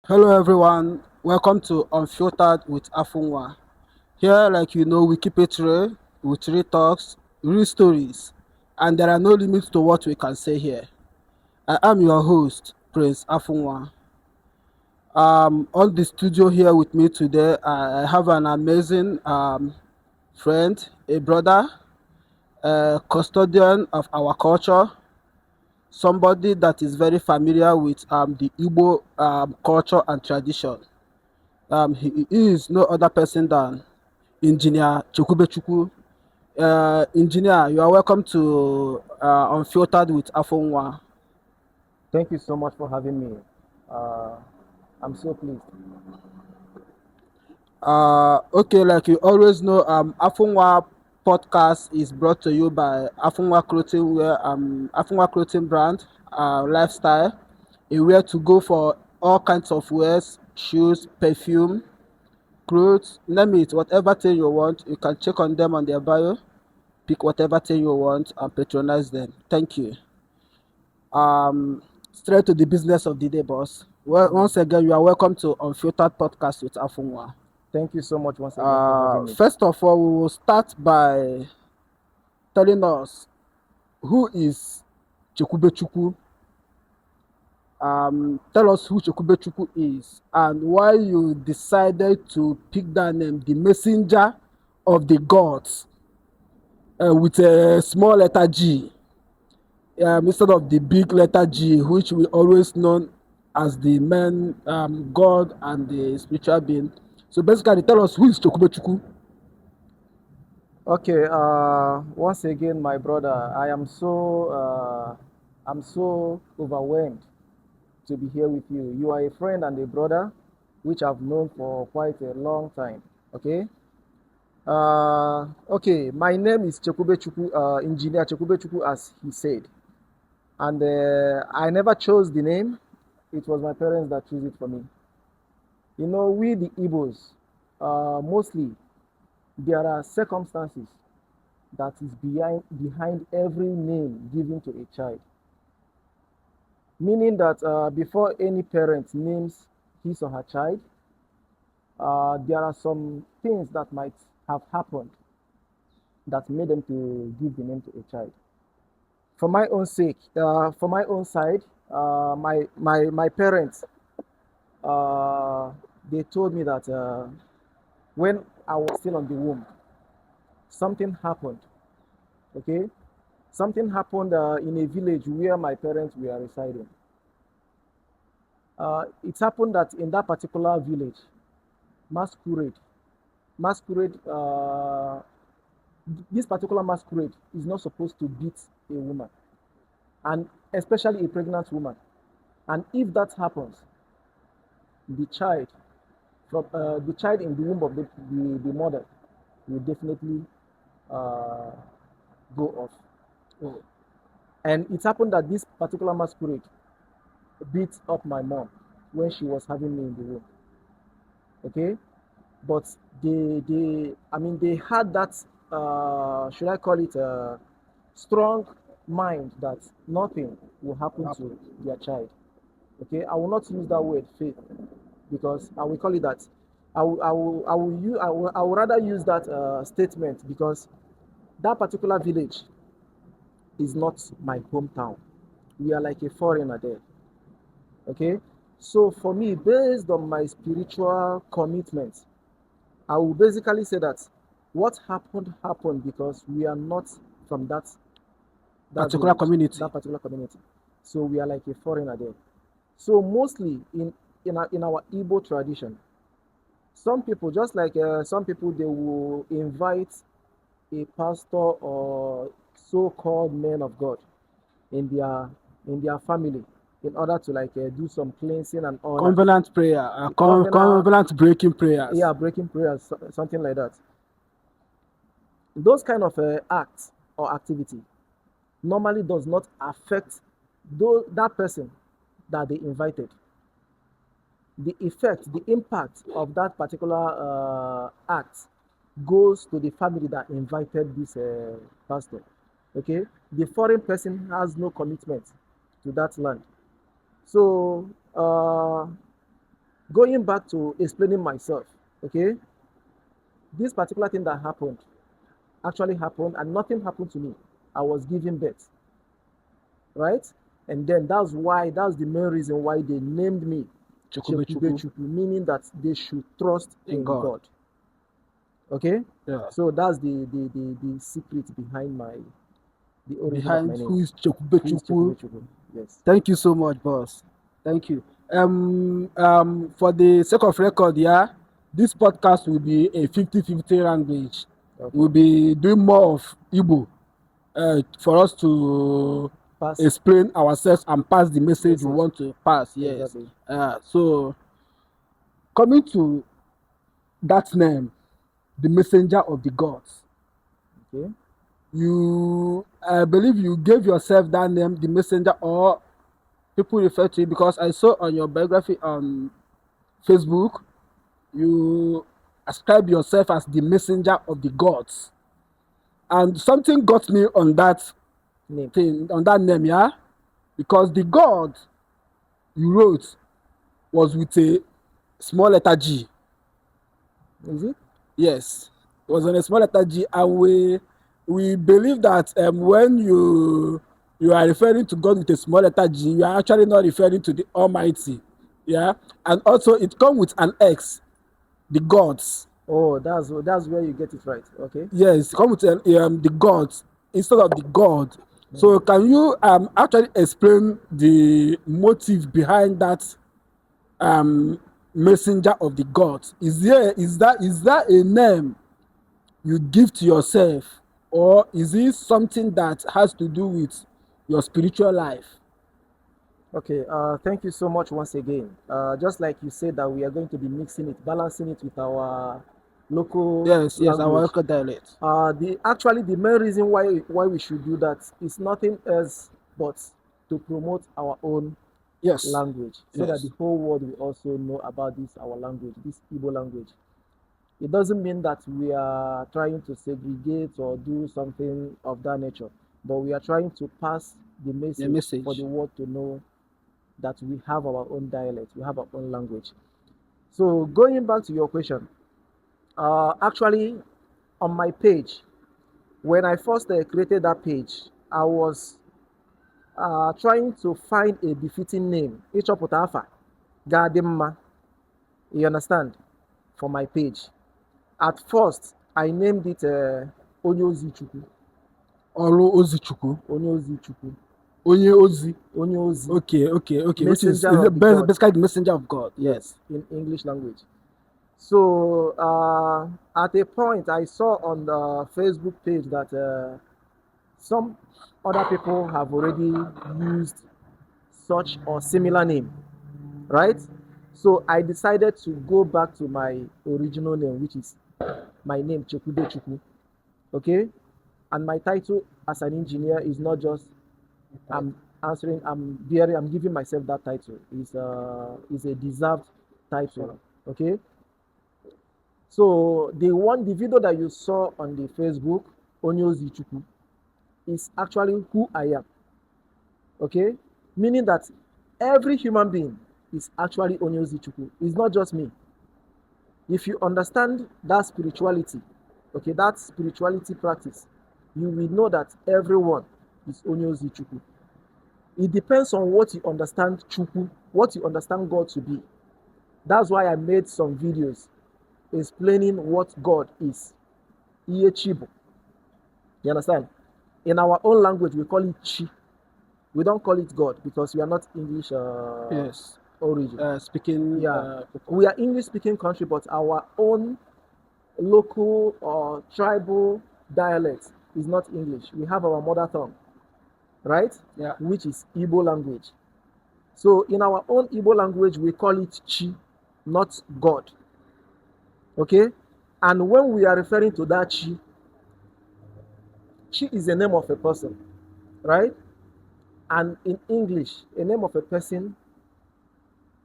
Hello everyone, welcome to Unfiltered with Afunwa. Here, we keep it real with real talks, real stories, and there are no limits to what we can say here. I am your host, Prince Afunwa. On the studio here with me today, I have an amazing friend, a brother, a custodian of our culture, somebody that is very familiar with the Igbo culture and tradition. He is no other person than Engineer Chekwubechukwu. Engineer, you are welcome to Unfiltered with Afunwa. Thank you so much for having me. Uh, I'm so pleased. Okay, like you always know, Afunwa podcast is brought to you by Afunwa Clothing, Afunwa Clothing brand, lifestyle, a where to go for all kinds of wares, shoes, perfume, clothes, name it, whatever thing you want, you can check on them on their bio, pick whatever thing you want and patronize them. Thank you. Um, Straight to the business of the day, boss. Well, Mm. once again, you are welcome to Unfiltered Podcast with Afunwa. Thank you so much once again for having me. First of all, we will start by telling us who is Chekwubechukwu. Tell us who Chekwubechukwu is and why you decided to pick that name, the messenger of the gods, with a small letter G. Instead of the big letter G, which we always known as the man, God, and the spiritual being. So basically, tell us who is Chekwubechukwu. Okay. Once again, my brother, I'm so overwhelmed to be here with you. You are a friend and a brother, which I've known for quite a long time. Okay. Okay. My name is Chekwubechukwu, Engineer Chekwubechukwu, as he said, and I never chose the name. It was my parents that chose it for me. We the Igbos, mostly there are circumstances that is behind every name given to a child. Meaning that before any parent names his or her child, there are some things that might have happened that made them to give the name to a child. For my own sake, for my own side, my parents, uh, they told me that when I was still on the womb, something happened. Okay, something happened in a village where my parents were residing. It happened that in that particular village, masquerade, masquerade, this particular masquerade is not supposed to beat a woman, and especially a pregnant woman. And if that happens, the child the child in the womb of the mother will definitely uh, go off. Oh, And it happened that this particular masquerade beat up my mom when she was having me in the womb. Okay, but they had that, should I call it, strong mind that nothing will happen to happened. their child. Okay, I will not use that word faith, because I will call it that. I will rather use that statement, because that particular village is not my hometown. We are like a foreigner there. Okay, so for me, based on my spiritual commitment, I will basically say that what happened because we are not from that Particular village, community. that particular community. So we are like a foreigner there. So mostly in our Igbo tradition, some people, just like some people, they will invite a pastor or so-called men of God in their family, in order to like do some cleansing and all that. Covenant prayer, Covenant, covenant breaking prayers. yeah, breaking prayers, something like that. Those kind of acts or activity normally does not affect that person that they invited. The effect, the impact of that particular act goes to the family that invited this pastor. Okay, the foreign person has no commitment to that land. So Going back to explaining myself, okay, this particular thing that happened actually happened and nothing happened to me. I was giving birth, right? And then that's the main reason why they named me Chekwubechukwu Chekwubechukwu, meaning that they should trust in in God. God. Okay? Yeah. So that's the secret behind the origin of Behind my name. who is Who is Chekwubechukwu? Chekwubechukwu? Yes. Thank you so much, boss. Thank you. For the sake of record, yeah, this podcast will be a 50-50 language. Okay. We'll be doing more of Igbo for us to Pass. explain ourselves and pass the message we Message. want to pass. Yes. Exactly. So coming to that name, the messenger of the gods. Okay. I believe you gave yourself that name, the messenger, or people refer to it, because I saw on your biography on Facebook, you ascribe yourself as the messenger of the gods. And something got me on that Name. thing, on that name, yeah? Because the God you wrote was with a small letter G. Is it? Yes, it was on a small letter G, and we believe that when you are referring to God with a small letter G, you are actually not referring to the Almighty. Yeah, and also it comes with an X, the gods. Oh, that's where you get it right. Okay. Yes, come with the gods instead of the God. So can you actually explain the motive behind that messenger of the gods? Is that a name you give to yourself, or is it something that has to do with your spiritual life? Okay, thank you so much once again. Just like you said that we are going to be mixing it, balancing it with our local Yes, our language. local dialect. The main reason why we should do that is nothing else but to promote our own Yes. language, so that Yes. the whole world will also know about our language, this Igbo language. It doesn't mean that we are trying to segregate or do something of that nature, but we are trying to pass the message for the world to know that we have our own dialect, we have our own language. So going back to your question, actually on my page, when I first created that page, I was trying to find a befitting name. Ịchọpụta afa ga-adị mma. You understand? For my page. At first, I named it Onye Ozi Chukwu. Ọrụ Ozi Chukwu. Onye Ozi Chukwu. Onye Ozi. Onye Ozi. Okay. Which is Messenger basically the messenger of God. Yes, in English language. So at a point, I saw on the Facebook page that some other people have already used such or similar name, right? So I decided to go back to my original name, which is my name, Chekwubechukwu. Okay? And my title as an engineer is not just I'm giving myself that title. It's a deserved title. Okay? So the video that you saw on the Facebook, Onye Ozi Chukwu, is actually who I am. Okay? Meaning that every human being is actually Onye Ozi Chukwu. It's not just me. If you understand that spirituality, okay, that spirituality practice, you will know that everyone is Onye Ozi Chukwu. It depends on what you understand Chukwu, what you understand God to be. That's why I made some videos explaining what God is. Iye Chibu. You understand? In our own language, we call it Chi. We don't call it God because we are not English origin. Speaking. We are English-speaking country, but our own local or tribal dialect is not English. We have our mother tongue, right? Yeah. Which is Igbo language. So in our own Igbo language, we call it Chi, not God. Okay? And when we are referring to that Chi is the name of a person, right? And in English, a name of a person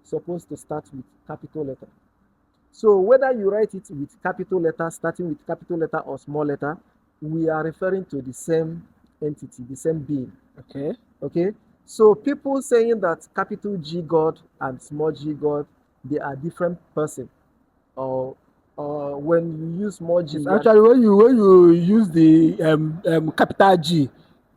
is supposed to start with capital letter. So whether you write it with capital letter, starting with capital letter or small letter, we are referring to the same entity, the same being. Okay. Okay? So people saying that capital G God and small g God they are different person. Or when you use more G, It's you are, actually when you use the capital G,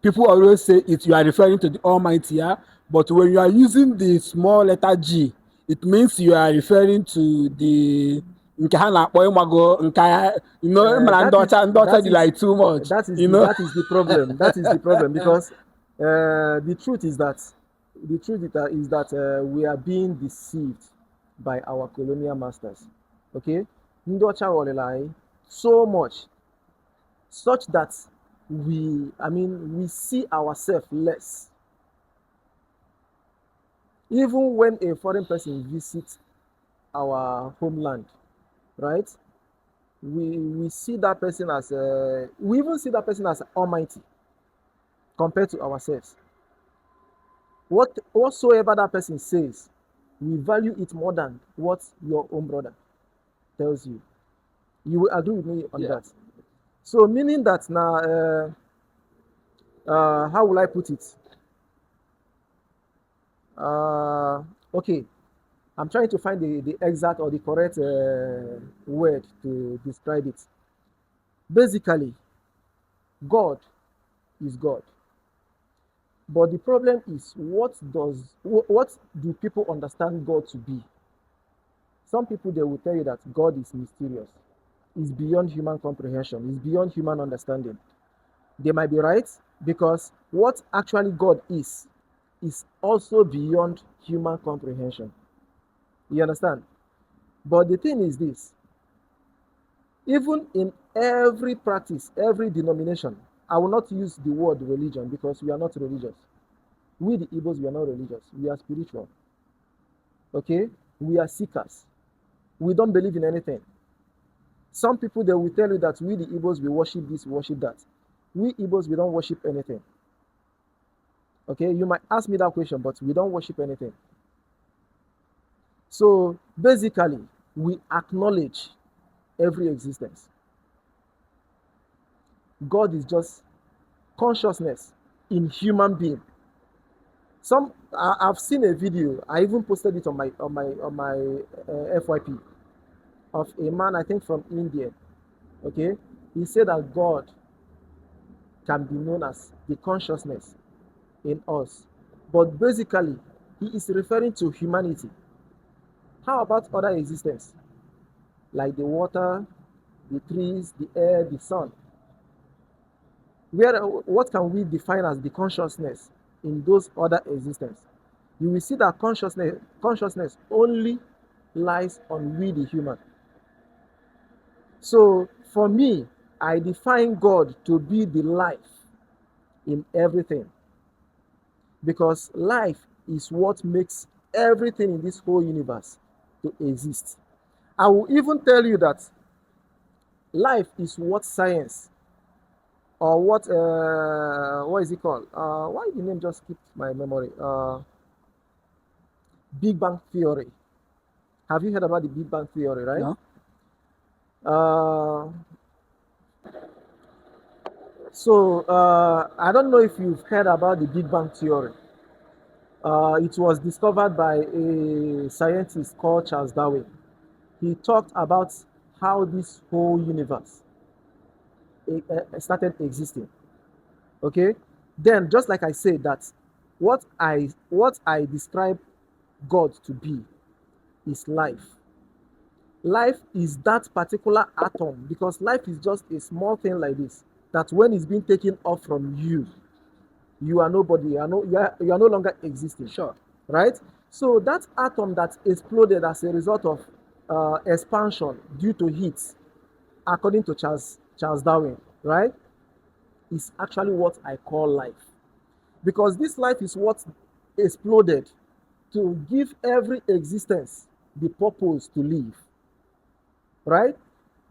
people always say it you are referring to the Almighty, yeah. But when you are using the small letter G, it means you are referring to the nke ha na-akpọ ịmago nke mana that is ndị ọcha dị like too much, you know. that is the problem. That is the problem because the truth is that we are being deceived by our colonial masters. Okay, ndị ọcha ghọrịla anyị so much such that we see ourselves less. Even when a foreign person visits our homeland, right? We see that person as we even see that person as almighty compared to ourselves. Whatsoever that person says, we value it more than what your own brother tells you. You will agree with me on Yeah. that. So meaning that now, how will I put it? Okay, I'm trying to find the exact or the correct word to describe it. Basically, God is God. But the problem is, what do people understand God to be? Some people, they will tell you that God is mysterious, is beyond human comprehension, is beyond human understanding. They might be right, because what actually God is also beyond human comprehension. You understand? But the thing is this: even in every practice, every denomination, I will not use the word religion because we are not religious. We the Igbos, we are not religious. We are spiritual. Okay? We are seekers. We don't believe in anything. Some people, they will tell you that we the Igbos, we worship this, we worship that. We Igbos, we don't worship anything. Okay? You might ask me that question, but we don't worship anything. So basically, we acknowledge every existence. God is just consciousness in human being. I've seen a video. I even posted it on my FYP of a man, I think from India. Okay, he said that God can be known as the consciousness in us, but basically he is referring to humanity. How about other existence like the water, the trees, the air, the sun? What can we define as the consciousness in those other existence? You will see that consciousness only lies on we the human. So for me, I define God to be the life in everything, because life is what makes everything in this whole universe to exist. I will even tell you that life is what science, or what is it called? Why the name just skipped my memory? Big Bang Theory. Have you heard about the Big Bang Theory, right? No? I don't know if you've heard about the Big Bang Theory. It was discovered by a scientist called Charles Darwin. He talked about how this whole universe started existing. Okay, then just like I said that what I describe God to be is life. Life is that particular atom, because life is just a small thing like this, that when it's being taken off from you, you are nobody, you are no longer existing. Sure. Right? So that atom that exploded as a result of expansion due to heat, according to Charles Darwin, right, is actually what I call life. Because this life is what exploded to give every existence the purpose to live. Right?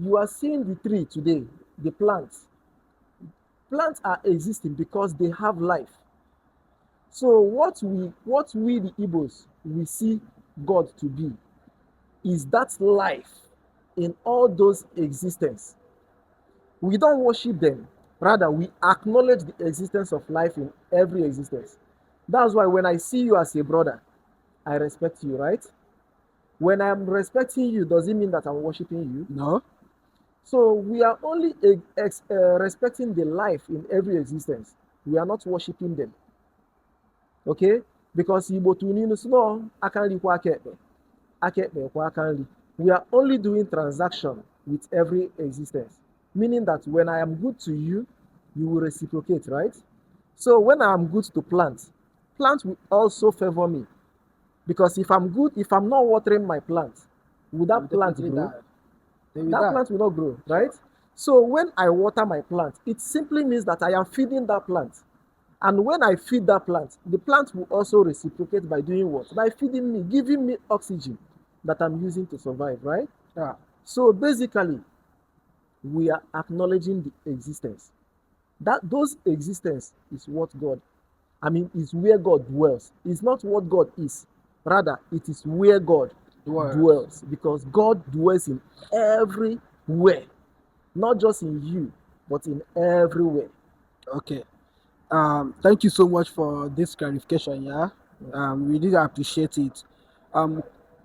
You are seeing the tree today, the plants. Plants are existing because they have life. So what we the Igbos we see God to be is that life in all those existence. We don't worship them, rather we acknowledge the existence of life in every existence. That's why when I see you as a brother, I respect you, right? When I'm respecting you, does it mean that I'm worshiping you? No. So we are only respecting the life in every existence. We are not worshiping them. Okay? Because Igbo tuninu small, akanri kwa akekpe kwa akanri. We are only doing transaction with every existence. Meaning that when I am good to you, you will reciprocate, right? So when I am good to plant will also favor me. Because if I'm good, if I'm not watering my plant, will that plant grow? That plant will not grow, right? So when I water my plant, it simply means that I am feeding that plant. And when I feed that plant, the plant will also reciprocate by doing what? By feeding me, giving me oxygen that I'm using to survive, right? Yeah. So basically, we are acknowledging the existence. That those existence is what God, is where God dwells. It's not what God is. Rather, it is where God dwells. Because God dwells in everywhere. Not just in you, but in everywhere. Okay. Thank you so much for this clarification. Yeah. We really appreciate it.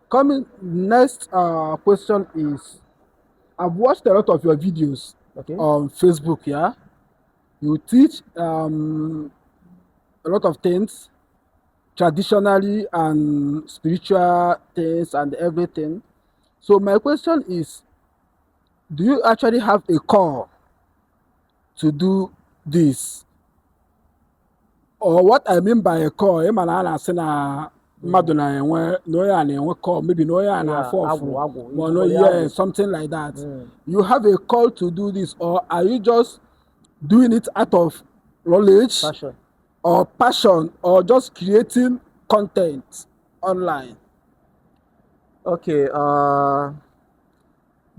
Coming next question is, I've watched a lot of your videos on Facebook. Yeah. You teach a lot of things, traditionally and spiritual things and everything. So my question is, do you actually have a call to do this? Or what I mean by a call, mmadụ na-enwe na onye a na-enwe call, maybe na onye a na-afọ ọfụ, something like that. You have a call to do this, or are you just doing it out of knowledge, passion, or just creating content online? Okay,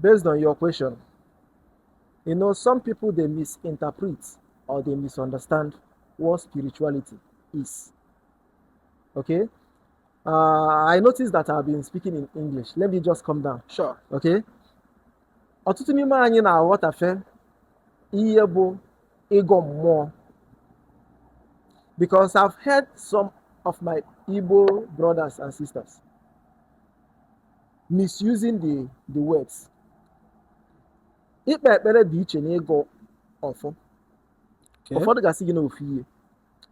based on your question, some people, they misinterpret or they misunderstand what spirituality is. Okay? I noticed that I've been speaking in English. Let me just calm down. Sure. Okay? Ọtụtụ n'ime anyị na-aghọtafe ihe bụ ịgọ mmụọ. Because I've heard some of my Igbo brothers and sisters misusing the words. Ikpe ekpere dị iche na ịgọ ọfọ. Ụfọdụ ga-asị gị na ofu ihe,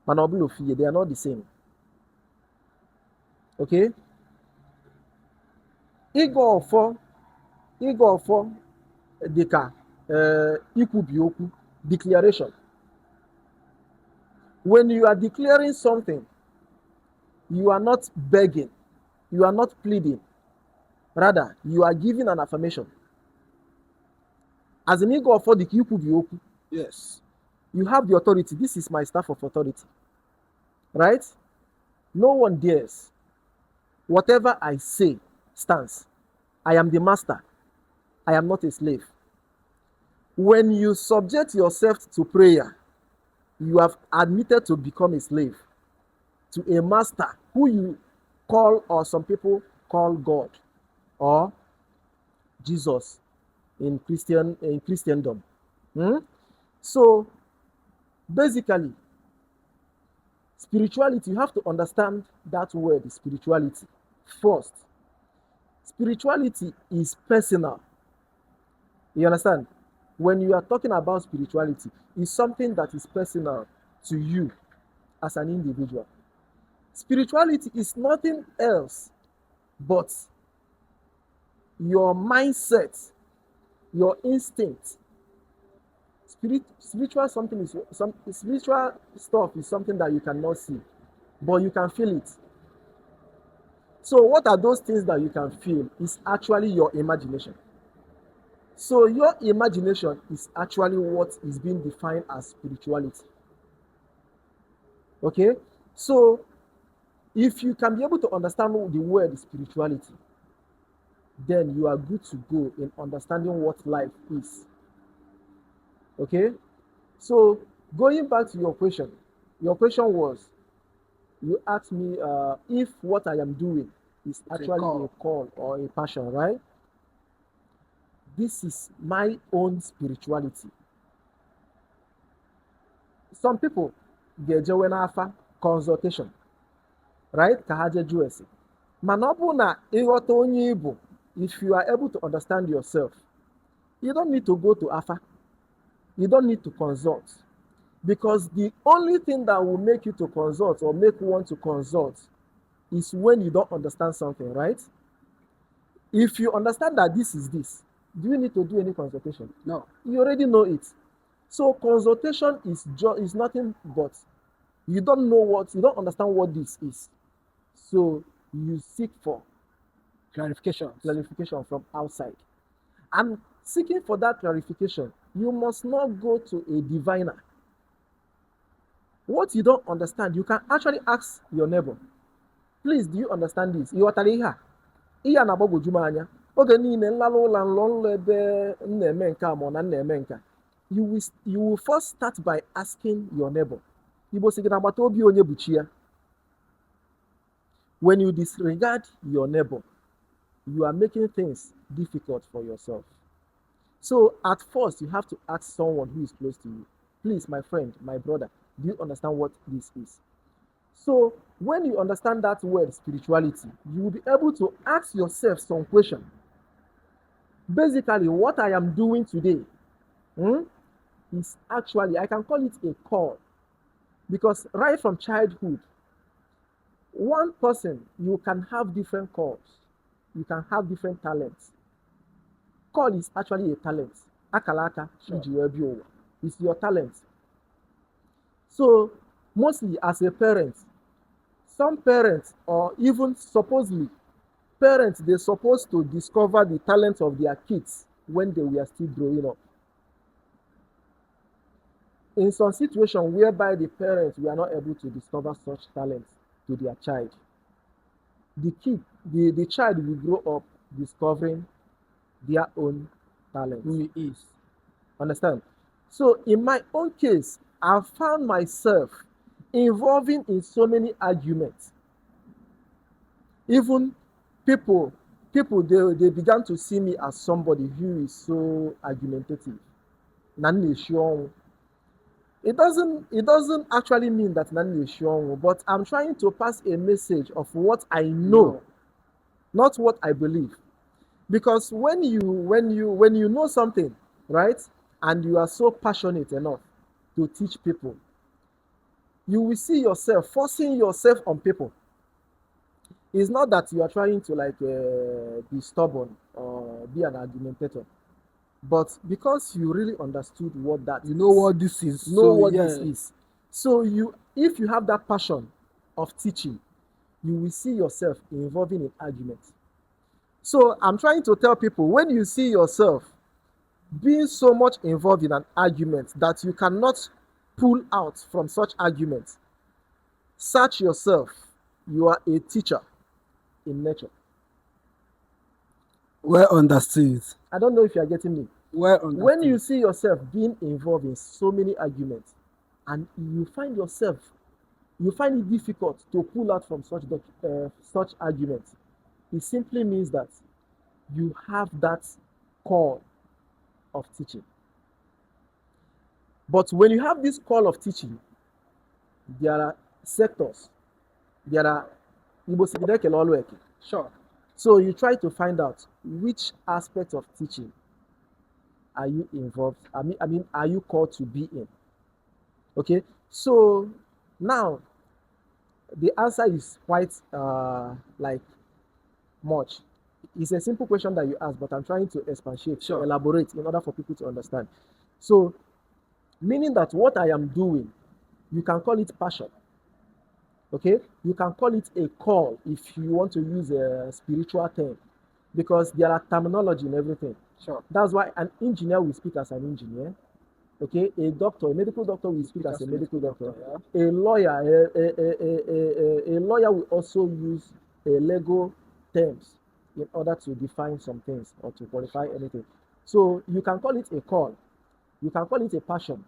mana ọ bụla ofu ihe, they are not the same. Okay? Ịgọ ọfọ dị ka ikwubi okwu, declaration. When you are declaring something, you are not begging, you are not pleading. Rather, you are giving an affirmation. As an ịgọ ọfọ dị ka ikwubi okwu. Yes. You have the authority. This is my staff of authority. Right? No one dares. Whatever I say stands. I am the master. I am not a slave. When you subject yourself to prayer, you have admitted to become a slave to a master who you call, or some people call God or Jesus in Christendom. So basically, spirituality, you have to understand that word, spirituality, first. Spirituality is personal. You understand? When you are talking about spirituality, it's something that is personal to you as an individual. Spirituality is nothing else but your mindset, your instinct. Spiritual stuff is something that you cannot see, but you can feel it. So what are those things that you can feel? Is actually your imagination. So your imagination is actually what is being defined as spirituality. Okay? So if you can be able to understand the word spirituality, then you are good to go in understanding what life is. Okay? So going back to your question was, you asked me if what I am doing is actually a call or a passion, right? This is my own spirituality. Some people get afa consultation, right? Kahaje Juesi. mana ọ bụrụ na ịghọta onye ịbụ, if you are able to understand yourself, you don't need to go to afa, you don't need to consult, because the only thing that will make you to consult or make you want to consult is when you don't understand something, right? If you understand that this is this, do you need to do any consultation? No. You already know it. So consultation is nothing but you don't understand what this is. So you seek for Clarification. clarification from outside. And seeking for that clarification, you must not go to a diviner. What you don't understand, you can actually ask your neighbor, please, do you understand this? Ịghọtara ihe a? Ihe a na-agbagwoju m anya. Oge niile nlala ụlọ nlọ ebe m na-eme nke a ma ọ na m na-eme nke a. You will first start by asking your neighbor. Igbo sị gị na agbata obi onye bụ chi ya. When you disregard your neighbor, you are making things difficult for yourself. So at first, you have to ask someone who is close to you, please, my friend, my brother, do you understand what this is? So when you understand that word spirituality, you will be able to ask yourself some question. Basically, what I am doing today is actually, I can call it a call, because right from childhood, one person, you can have different calls, you can have different talents. Call is actually a talent. Akalaka, is your talent. So mostly as a parent, some parents, or even supposedly parents, they're supposed to discover the talent of their kids when they were still growing up. In some situations whereby the parents were not able to discover such talents to their child, the child will grow up discovering their own talent. Who he is. Understand? So in my own case, I found myself involving in so many arguments. Even people they began to see me as somebody who is so argumentative. It doesn't actually mean that but I'm trying to pass a message of what I know, not what I believe. Because when you know something, right, and you are so passionate enough to teach people, you will see yourself forcing yourself on people. It's not that you are trying to be stubborn or be an argumentator, but because you really understood what that You know what this is. this is. So if you have that passion of teaching, you will see yourself involving in arguments. So I'm trying to tell people, when you see yourself being so much involved in an argument that you cannot pull out from such arguments, search yourself. You are a teacher in nature. Well understood. I don't know if you are getting me. Well understood. When you see yourself being involved in so many arguments and you find it difficult to pull out from such arguments, it simply means that you have that call of teaching. But when you have this call of teaching, there are sectors, there are Sure. so you try to find out which aspect of teaching are you involved, I mean are you called to be in. Okay, so now the answer is quite much. It's a simple question that you ask, but I'm trying to expatiate, Sure. elaborate in order for people to understand. So, meaning that what I am doing, you can call it passion. Okay, you can call it a call if you want to use a spiritual term, because there are terminology in everything. Sure. That's why an engineer will speak as an engineer. Okay, a medical doctor will speak as a medical doctor. Yeah. A lawyer, a lawyer will also use a legal terms in order to define some things or to qualify anything. So you can call it a call, you can call it a passion.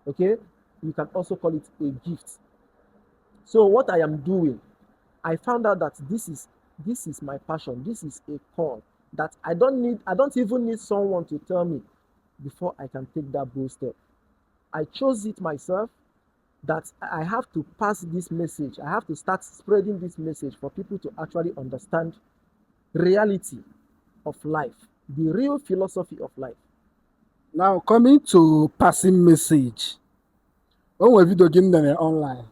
Okay, you can also call it a gift. So what I am doing, I found out that this is my passion. This is a call that I don't even need someone to tell me before I can take that bold step. I chose it myself. that I have to pass this message. I have to start spreading this message for people to actually understand reality of life, the real philosophy of life. Now, coming to passing message. O nwere vidio gị m nere online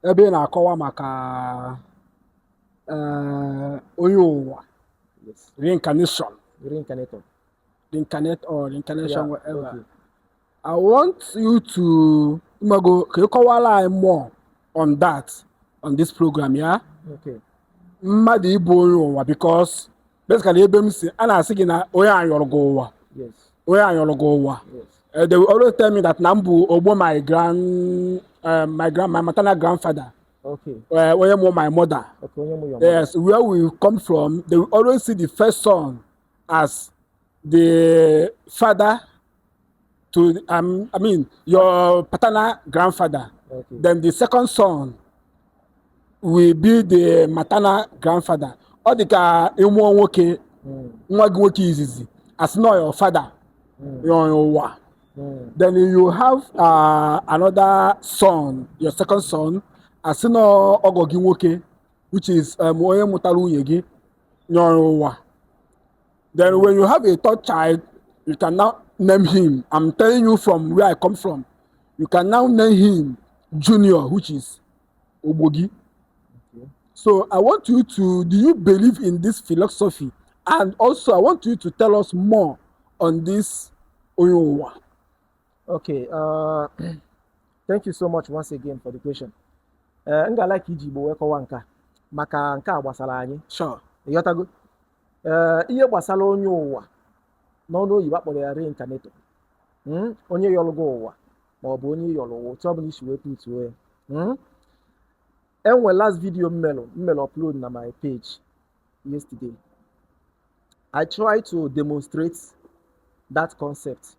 ebe ị na-akọwa maka onye ụwa, Yes. reincarnation, Reincarnator. reincarnate or reincarnation, Yeah, whatever. okay. I want you to ka ị kọwara anyị more on that on this program, yeah? Okay. Mmadụ ịbụ onye ụwa, because basically ebe m si a na-asị gị na onye anyọrọ gị ụwa, Yes. onye anyọrọ gị ụwa. Yes. They will always tell me that na m bụ ogbo my maternal grandfather, Okay. onye mụ my mother. Okay. Onye mụ your Yes, where we come from, they will always see the first son as the father to, I mean, your paternal grandfather. Okay. Then the second son will be the maternal grandfather. Ọ dị ka ịmụọ nwoke, nwa gị nwoke izizi, as not your father, your ụwa. Then you have another son, your second son, as no ọgọ gị nwoke, which is onye mụtara nwunye gị nyọrọ ụwa. Then when you have a third child, you can now name him. I'm telling you from where I come from. You can now name him Junior, which is Ogbogi. Okay. So I want you to, do you believe in this philosophy? And also I want you to tell us more on this Oyowa. Okay. Thank you so much once again for the question. M ga-like iji Igbo wee kọwaa nke a maka nke a gbasara anyị. Sure. Ịghọtago? Ihe gbasara onye ụwa n'ọnụ oyibo akpọrọ ya reincarnator. Onye yọrọ gị ụwa ma ọ bụ onye yọrọ ụwa, otu ọ bụla isi wee pụtuo ya. Enwe last video m mere upload na my page yesterday. I try to demonstrate that concept.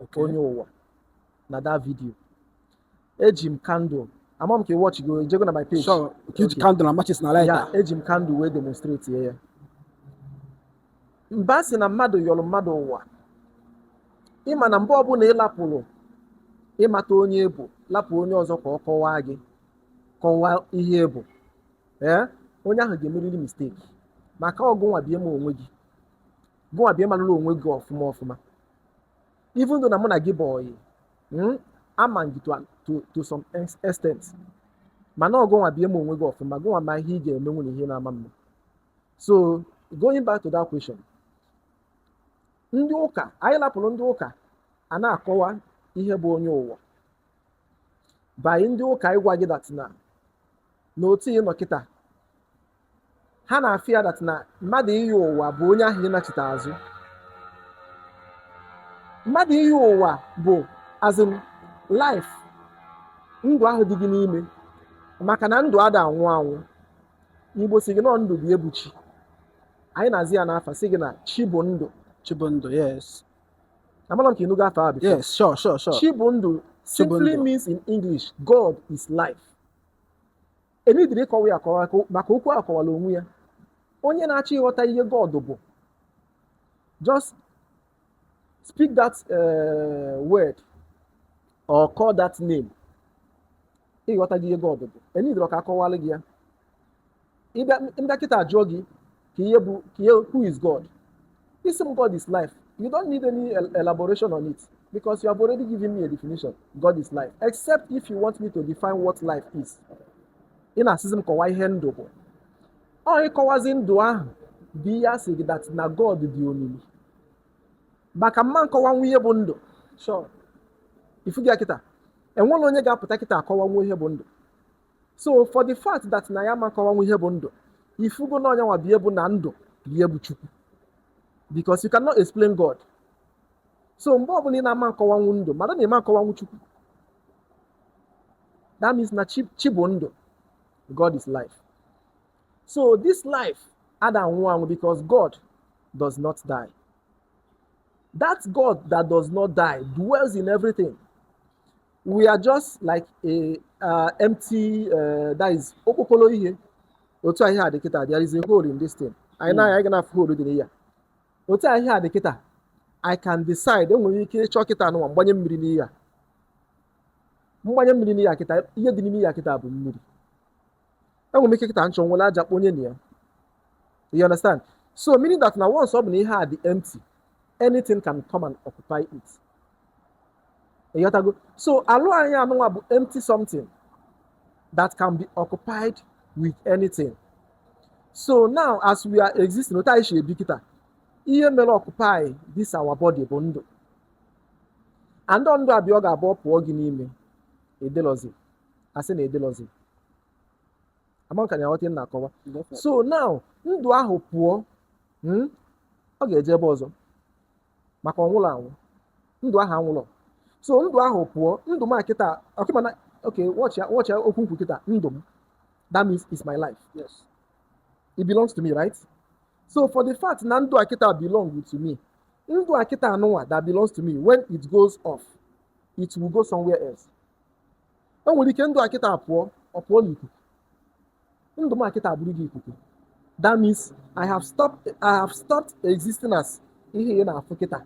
Okay. Onye ụwa na that video. Eji m candle. Ama m ka watch go jego na my page. Sure. Huge candle and matches na lighter. Yeah, eji m candle wee demonstrate ya. Mba sị na mmadụ yọrọ mmadụ ụwa. Ịma na mgbe ọbụla ị lapụrụ ịmata onye bụ, lapụ onye ọzọ ka ọ kọwaa gị, kọwaa ihe bụ. Onye ahụ ga-emeriri mistake. Maka ọgụnwa bie m onwe gị. Gụnwa bie malụrụ onwe gị ọfụma ọfụma. Even though na mụ na gị bụ ọyị, ama gị to some extent. Mana ọgụnwa bie m onwe gị ọfụma, gụnwa ma ihe ị ga-emenwu na ihe na-ama mma. So, going back to that question. Ndị ụka, anyị lapụrụ ndị ụka a na-akọwa ihe bụ onye ụwa. By ndị ụka ịgwa gị that na n'otu ị nọ kịta, ha na-afịa that na mmadụ iyi ụwa bụ onye ahụ ị nachite azụ. Mmadụ iyi ụwa bụ as in life, ndụ ahụ dị gị n'ime, maka na ndụ ada anwụ anwụ. Igbo si gị nọ ndụ bụ ebuchi. Anyị na-azị ya n'afa sị gị na chi bụ ndụ. Chibundo, yes. Amara m ka ịnụgo afa before. Yes, sure. Chi bụ ndụ simply Chibundo means in English, God is life. Enidiri ịkọwa ya akọwa maka okwu a kọwara onwe ya. Onye na-achọ ịghọta ihe God bụ, just speak that word or call that name. Ịghọta gị ihe God bụ. Enidiri ka akọwalụ gị ya. Ịbịa kịta jụọ gị ka ihe bụ who is God? Isi God is life. You don't need any elaboration on it because you have already given me a definition. God is life. Except if you want me to define what life is. Ị na-asịzi m kọwaa ihe ndụ bụ. Ọ ịkọwazi ndụ ahụ bụ ihe asị gị that na God dị omimi. Maka mma nkọwanwu ihe bụ ndụ. Sure. Ifu gị kịta. Enwere onye ga-apụta kịta akọwanwu ihe bụ ndụ. So for the fact that na ya ma nkọwanwu ihe bụ ndụ, ifugo na onyanwa bụ ihe bụ na ndụ bụ ihe bụ Chukwu. Because you cannot explain God. So mgbe ọbụla ị na-ama nkọwanwu ndụ, mmadụ na-eme nkọwanwu Chukwu. That means na chi bụ ndụ. God is life. So this life ada anwụ anwụ because God does not die. That God that does not die dwells in everything. We are just like a empty, that is okpokolo ihe. Otu ahịa adị kịta, there is a hole in this thing. Anyị na-agaghị na-afụ hole dị n'ihe. Otu ahịa adị kịta, I can decide enwere ike ịchọ kịta anụnwa mgbanye mmiri n'ihe a. mgbanye mmiri n'ihe akịta ihe dị n'ime ihe akịta bụ mmiri. Enwere m ike kịta nchọ nwere aja kponye na ya. You understand? So meaning that now once ọ bụ na ihe a dị empty, anything can come and occupy it. You so alụ anyị anụnwa bụ empty something that can be occupied with anything. So now as we are existing, otu anyị si ebi kịta, ihe mere occupy this our body bụ ndụ. And ndụ abịa ọ ga-abụ pụọ gị n'ime edelozi, asị na edelozi. Amanka na aghọta na akọwa. So now ndụ ahụ pụọ, ọ ga-eje ebe ọzọ maka ọnwụrụ anwụ. Ndụ ahụ anwụrụ. So ndụ ahụ pụọ, ndụ m akịta, okay, watch okwu nkwu kịta, ndụ m. That means it's my life. Yes. It belongs to me, right? So for the fact na ndụ akịta belong to me, ndụ akịta anụnwa that belongs to me, when it goes off, it will go somewhere else. O nwere ike ndụ akịta pụọ, ọ pụọ n'ikuku. Ndụ m akịta abụrụ gị ikuku. That means I have stopped existing as ihe na-afụ kịta.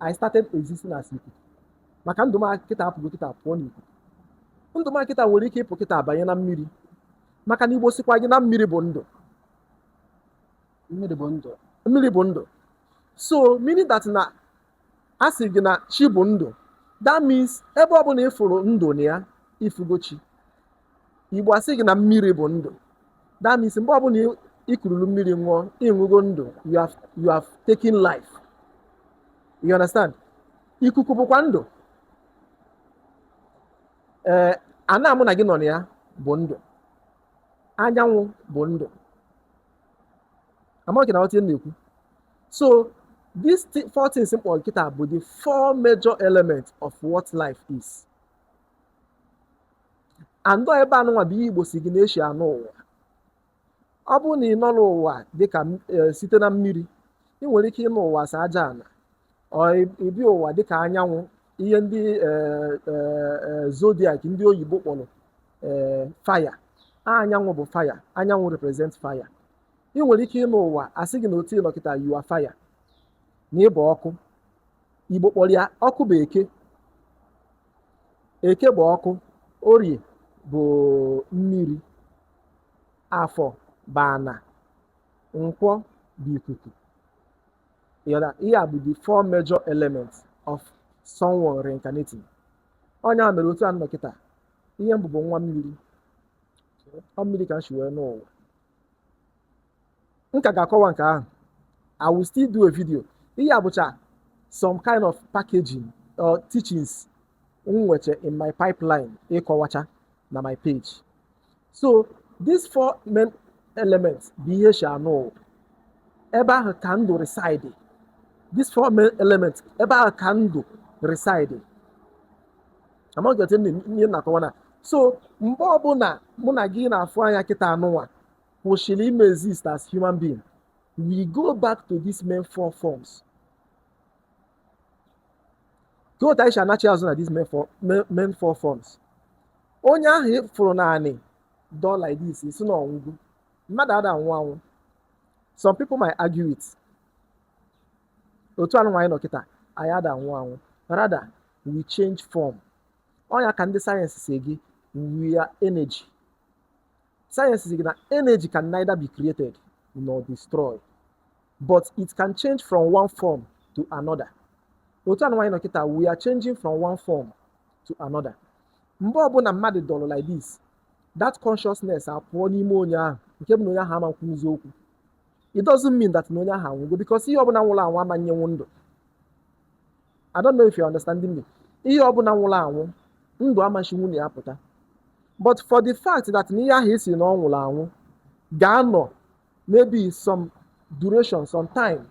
I started existing as ikuku. Maka ndụ m akịta apụgo kịta pụọ n'ikuku. Ndụ m akịta nwere ike ịpụ kịta abanye na mmiri. Maka na Igbo sikwa gị na mmiri bụ ndụ. Mmiri bụ ndụ. Mmiri bụ ndụ. So meaning that na asị gị na chi bụ ndụ. That means ebe ọ bụla ịfụrụ ndụ na ya, ifugo chi. Igbo asị gị na mmiri bụ ndụ. That means mgbe ọ bụla ikurulu mmiri nwụọ, ịṅụgo ndụ, you have taken life. You understand? Ikuku bụkwa ndụ. Ana mụ na gị nọ na ya bụ ndụ. Anyanwụ bụ ndụ. Amaghị na ọtị na-ekwu. So these four things mkpọ nkịta bụ the four major elements of what life is. And ebe anụnwa bụ ihe Igbo si gị na-eshi anụ ụwa. Ọ bụrụ na ị nọ n'ụwa dịka site na mmiri, ị nwere ike ịnụ ụwa sa aja ana, ọ ibi ụwa dịka anyanwụ, ihe ndị zodiac ndị oyibo kpọrọ fire. Anyanwụ bụ fire. Anyanwụ represent fire. Ị nwere ike ịnụ ụwa asị gị na otu ịnọkịta you are fire, na ịbụ ọkụ. Igbo kpọrọ ya ọkụ bụ eke. Eke bụ ọkụ. Orie bụ mmiri. Afọ bụ ana. Nkwọ bụ ikuku. Ihe a bụ the four major elements of someone reincarnating. Onye a mere otu a nnọkịta, ihe mbụ bụ nwa mmiri. Ọ mmiri ka m si wee n'ụwa. M ka ga-akọwa nke ahụ. I will still do a video. Ihe abụcha some kind of packaging or teachings nweche in my pipeline ịkọwacha na my page. So these four main elements bụ ihe si anụ ụwa. Ebe ahụ ka ndụ reside. These four main elements, ebe ahụ ka ndụ reside. Amaghị otu ihe na-akọwa na. So mgbe ọbụla mụ na gị na-afụ anya kịta anụnwa kwụsịrị ime exist as human being, we go back to these main four forms. Ka otu anyị si anachi azụ na these main four forms. Onye ahụ fụrụ naanị dọ like this, isi na ọnwụgwu. Mmadụ ada anwụ anwụ. Some people might argue it. Otu anụnwa anyị nọ kịta, anyị ada anwụ anwụ. Rather, we change form. Onya ka ndị sayensị si gị, we are energy. Science is that energy can neither be created nor destroyed, but it can change from one form to another. We are changing from one form to another. Mgbe ọbụla mmadụ dọrọ like this, that consciousness apụọ n'ime onye ahụ, nke bụ na onye ahụ ama nkwuzi okwu. It doesn't mean that na onye ahụ anwụgo, because ihe ọbụla nwụrụ anwụ amanyenwu ndụ. I don't know if you're understanding me. Ihe ọbụla nwụrụ anwụ, ndụ amachinwu na ya pụta. But for the fact that n'ihe ahụ esi na ọ nwụrụ anwụ ga-anọ maybe some duration, some time,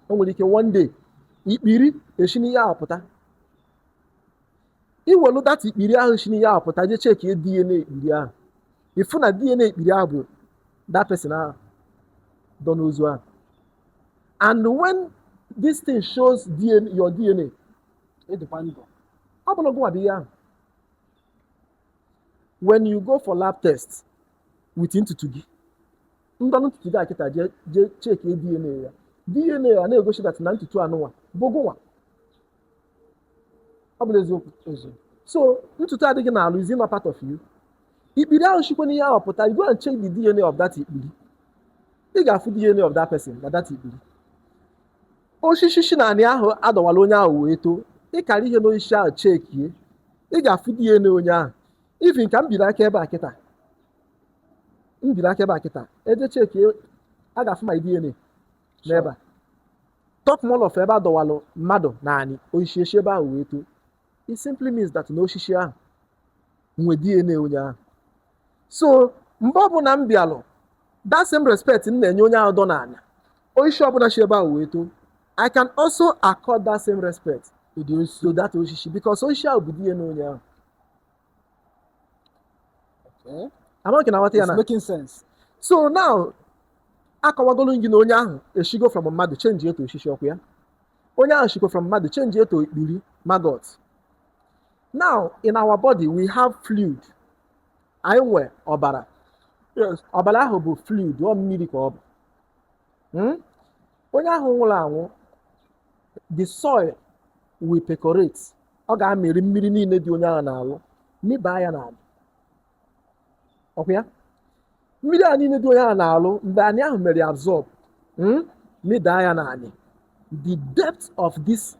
o nwere ike one day, ikpiri esi n'ihe ahụ pụta. Iwelu that ikpiri ahụ esi n'ihe ahụ pụta, je check DNA ikpiri ahụ. Ifu na DNA ikpiri ahụ bụ that person ahụ dọ n'ozu ahụ. And when this thing shows your DNA, Edekwa ndụ. ọ bụrụ gụnwa bụ ihe ahụ. When you go for lab test with ntutu gị, ndọnụ ntutu gị akịta je check DNA ya. DNA ya na-egosi that na ntutu anụnwa bụ gụnwa. Ọ bụ eziokwu. So ntutu adịghị n'alụ is not part of you. Ikpiri ahụ shikwa n'ihe ahụ pụta, you go and check the DNA of that ikpiri. Ị ga-afụ DNA of that person na that ikpiri. Osisi shi na anị ahụ adọwala onye ahụ wee too, ị kara ihe n'osisi ahụ chekie, ị ga-afụ DNA onye ahụ. Even ka m biri aka ebe a kịta, eje chekie, a ga-afụ my DNA n'ebe a. Top mall of ebe adọwalụ mmadụ na anị osisi ebe ahụ wee too. It simply means that na osisi ahụ nwe DNA onye ahụ. So mgbe ọbụla m bịalụ, that same respect m na-enye onye ahụ dọ n'ala, osisi ọbụla shi ebe ahụ wee too, I can also accord that same respect to that osisi because osisi ahụ bụ DNA onye ahụ. Okay. Amaghị na nwata ya It's na. making sense. So now, akọwagolu gị na onye ahụ eshigo from mmadụ change eto osisi ọkụ ya. Onye ahụ shiko from mmadụ change eto ikpiri maggot. Now, in our body, we have fluid. Anyị nwe ọbara. Yes. Ọbara ahụ bụ fluid, ọ mmiri ka ọ bụ. Onye ahụ nwụrụ anwụ, the soil will percolate. Ọ ga-amịrị mmiri niile dị onye ahụ n'alụ, mịbaa ya n'ala. Ọkwa ya? Mmiri a niile dị onye ahụ n'alụ, mgbe anyị ahụ mere absorb, mịdaa ya n'ala. The depth of this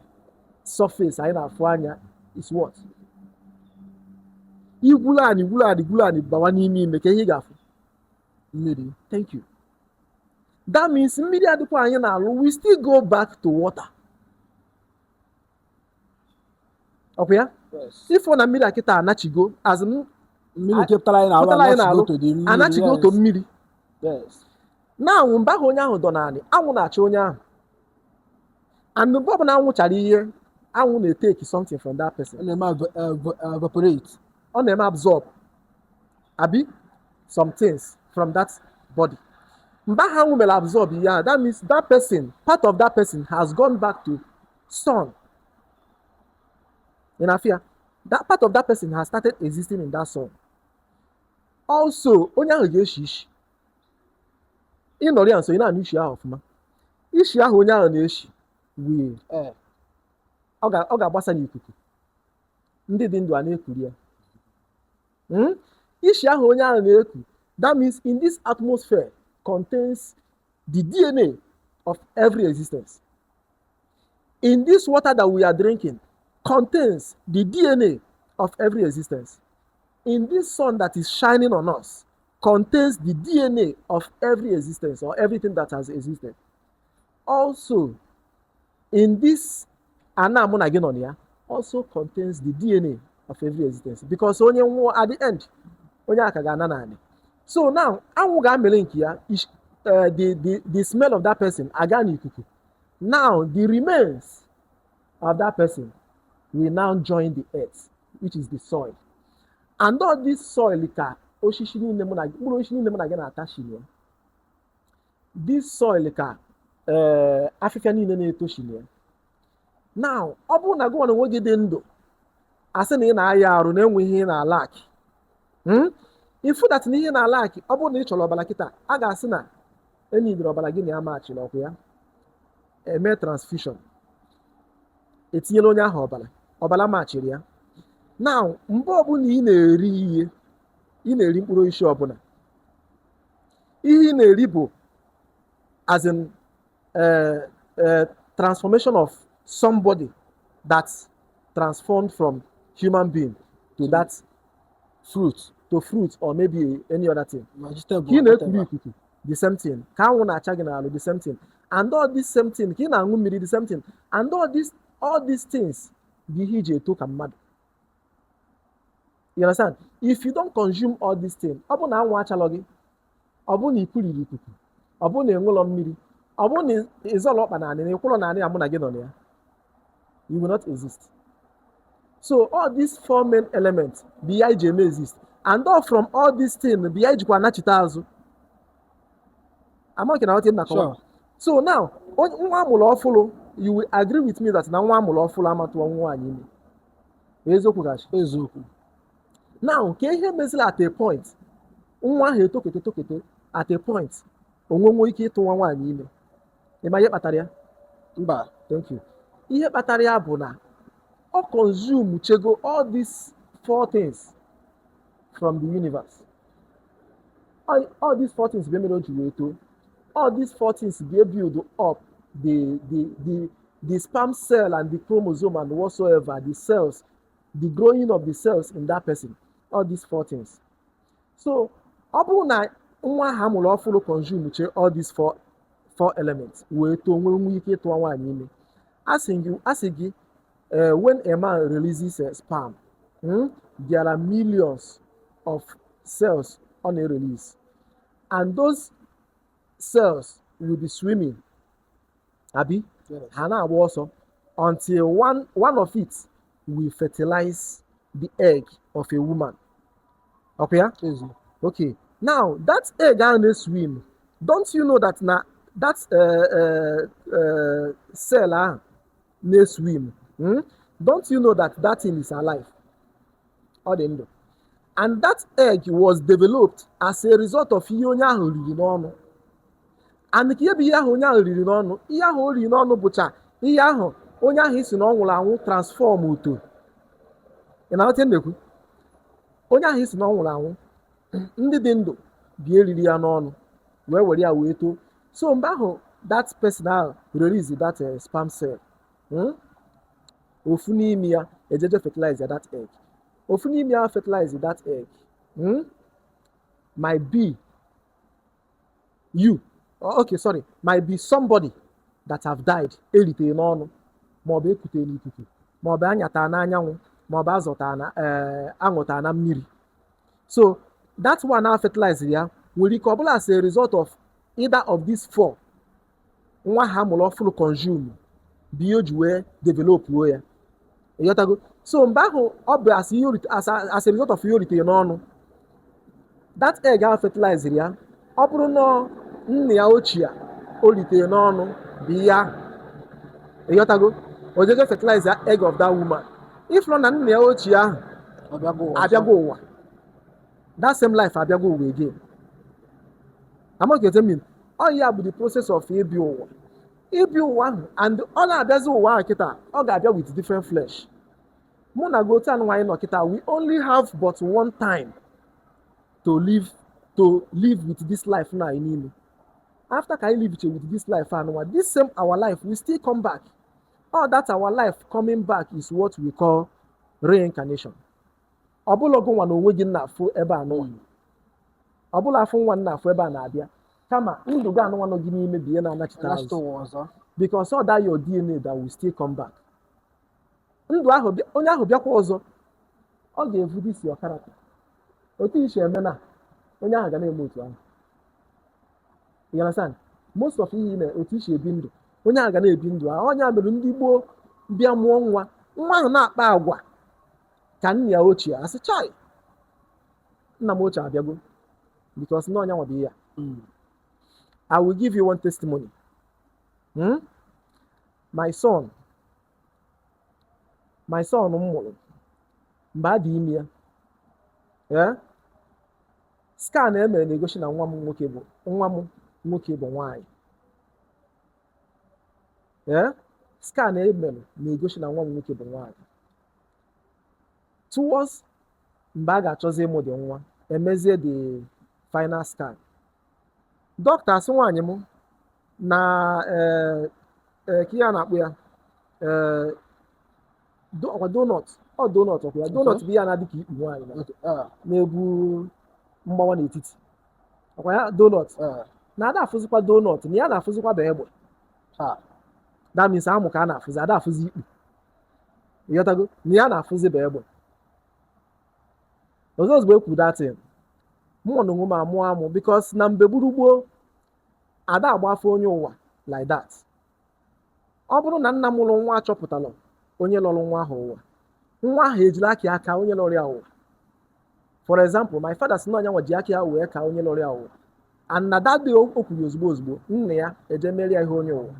surface anyị na-afụ anya is what? Igwulu anyị bawa n'ime ime ka ihe ga-afụ mmiri. Thank you. That means mmiri adịkwa anyị n'alụ, we still go back to water. Ọkwa ya? Yes. Ifo na mmiri akịta anachigo, as m Mmiri nke pụtara anyị n'alụ anachigo to mmiri. Yes. Na mgbe ahụ onye ahụ dọ n'anị, anwụ na-acha onye ahụ. And mgbe ọbụla anwụ chara ihe, anwụ na-etake something from that person. Ọ na-eme evaporate. Ọ na-eme absorb abi some things from that body. Mgbe ahụ anwụ mere absorb ya, that means that person, part of that person has gone back to sun. In afia, that part of that person has started existing in that sun. Also, onye ahụ ga-eshi ishi. Ị nọrọ ya nso, ị na-anụ ishi ahụ ọfụma. Ishi ahụ onye ahụ na-eshi wee ọ ga-agbasa n'ikuku. Ndị dị ndụ a na-ekuri ya. Ishi ahụ onye ahụ na-eku, that means in this atmosphere contains the DNA of every existence. In this water that we are drinking contains the DNA of every existence. In this sun that is shining on us contains the DNA of every existence or everything that has existed. Also, in this ana mụ na gị nọ ya also contains the DNA of every existence because onye nwụọ at the end, onye aka ga-ana n'anị. So now, anwụ ga-amịrị nke ya, the smell of that person aga n'ikuku. Now, the remains of that person will now join the earth, which is the soil. And all this soil ka osisi niile mụ na mkpụrụ osisi niile mụ na gị na-atachiri ya. This soil ka afịfịa niile na-etochiri ya. Now, ọ bụrụ na gị nwa na onwe gị dị ndụ, asị na ị na-aya arụ na-enwe ihe na-ala akị. Ifu that na ihe na-ala akị, ọ bụrụ na ị chọrọ ọbara kịta, a ga-asị na enidiri ọbara gị na ya maachị n'ọkụ ya. Eme transfusion. Etinyela onye ahụ ọbara machiri ya. Now, mgbe ọbụla ị na-eri ihe, ị na-eri mkpụrụ osisi ọbụla, ihe ị na-eri bụ as in transformation of somebody that transformed from human being to that fruit or maybe any other thing. Vegetable. Ka ị na-ekuru ikuku, the same thing. Ka anwụ na-acha gị n'alụ, the same thing. And all this same thing, ka ị na-aṅụ mmiri, the same thing. And all these things bụ ihe iji eto ka mmadụ. You understand? If you don't consume all these things, ọ bụ na anwụ achalọ gị, ọ bụ na ikuriri ikuku, ọ bụ na enwụlọ mmiri, ọ bụ na ịzọlọ ọkpa naanị na ịkwụlọ naanị amụ na gị nọ na ya, you will not exist. So all these four main elements bụ ya iji eme exist. And all from all these things bụ ya ijikwa anachite azụ. Amaghị na ọtị na-akọwa. So now, nwa amụrụ ọfụrụ, you will agree with me that na nwa amụrụ ọfụrụ amatụọ nwaanyị ime. Eziokwu gachi. Eziokwu. Now, ka ihe meziri at a point, nwa ahụ etokete at a point, onwe ike ịtụ nwa nwaanyị ime. Ịma ihe kpatara ya? Mba. Thank you. Ihe kpatara ya bụ na ọ consume chego all these 4 things from the universe. All these 4 things be made to all these 4 things be build up the sperm cell and the chromosome and whatsoever, the cells, the growing of the cells in that person. All these 4 things. So, ọ bụrụ na nwa ha mụrụ ọfụrụ consume all these four elements wee too nwee ike ịtụọ nwaanyị ime. Asị gị when a man releases a sperm, there are millions of cells on a release, and those cells will be swimming, abi, ha na-agba ọsọ until one of it will fertilize the egg of a woman. Okay, yeah? Okay. Now that egg and swim. Don't you know that that cell may swim? Don't you know that thing is alive? All the end. And that egg was developed as a result of ihe onye ahụ riri n'ọnụ. And ka ihe bụ ihe ahụ onye ahụ riri n'ọnụ, ihe ahụ o riri n'ọnụ bụcha ihe ahụ onye ahụ isi na ọ nwụrụ anwụ transform uto. Ị na-aghọta ndekwu? Onye ahụ isi na ọ nwụrụ anwụ, ndị dị ndụ bi eriri ya n'ọnụ wee were ya wee too. So mgbe ahụ that person ahụ release that sperm cell, ofu n'ime ya ejeje fertilize that egg. Ofu n'ime ya fertilize that egg might be you. Okay, sorry, might be somebody that have died eritere n'ọnụ maọbụ ekutere n'ikuku maọbụ anyata n'anyanwụ maọbụ aṅụta na mmiri. So that one now fertilize ya nwere ike ọbụla as a result of either of these 4 nwa ha mụrụ ọfụrụ consume bụ ihe o ji wee develop ya. Ịghọtago? So mgbe ahụ ọ bụ as a result of ihe o ritere n'ọnụ, that egg ahụ fertilize ya, ọ bụrụ na nna ya ochie o ritere n'ọnụ bụ ihe ahụ. Ịghọtago? O jeje fertilize the egg of that woman. If nọ na nna ya ochie ahụ abịago ụwa, that same life abịago ụwa again. Amaghị mean all ya bụ the process of ibi ụwa ahụ, and ọ na-abịazi ụwa ahụ kịta ọ ga-abịa with different flesh. Mụ na gị otu anụnwaanyị nọ kịta, we only have but one time to live with this life na anyị niile. After ka anyị live with this life anụnwa, this same our life will still come back. All that our life coming back is what we call reincarnation. Ọ bụla ọgụ nwa na onwe gị na-afụ ebe anụnwa, ọ bụla afụ nwa na-afụ ebe a na-abịa, kama ndụ gị anụnwa nọ gị n'ime bụ ihe na-anachite azụ, because all that your DNA that will still come back. Ndụ ahụ onye ahụ bịakwa ọzọ, ọ ga-evu this your character. Otu iche eme na onye ahụ ga na-eme otu ahụ. You understand? Most of ihe na otu iche ebi ndụ, onye ahụ ga na-ebi ndụ ahụ. Onye mere ndị Igbo bịa mụọ nwa ahụ na-akpa agwa ka nna ya ochie asị chai, nna m ochie abịago, because na onye nwa bụ ya. I will give you one testimony. My son m mụrụ mgbe a dị ime ya, scan emere na-egosi na nwa m nwoke bụ nwaanyị. Scan emere na-egosi na nwa m nwoke bụ nwaanyị. Towards mgbe a ga-achọzi ịmụ dị nwa, emezie the final scan. Dọkịta asị nwaanyị m na ka ya na-akpụ ya donut ọkwa ya. Donut bụ ya na-adị ka ikpu nwaanyị na-ebu mgbawa n'etiti, ọkwa ya donut na ada afụzikwa donut na ya na-afụzikwa bụ egbe. That means amụ ka a na-afụzi, ada afụzi ikpu. Ịghọtago? Na ya na-afụzi bụ egbe. Ọzọ ozugbo ekwu datin mụ na onwe m amụ because na mgbe gburugburu ada agba afọ onye ụwa like that. Ọ bụrụ na nna m lụrụ nwa achọpụtara onye lụrụ nwa ahụ ụwa, nwa ahụ ejila aka onye lụrụ ya ụwa. For example, my father si na onye nwa ji aka ya wee ka onye lụrụ ya ụwa, and na that day o kwuru ozugbo nna ya eje merie ihe onye ụwa.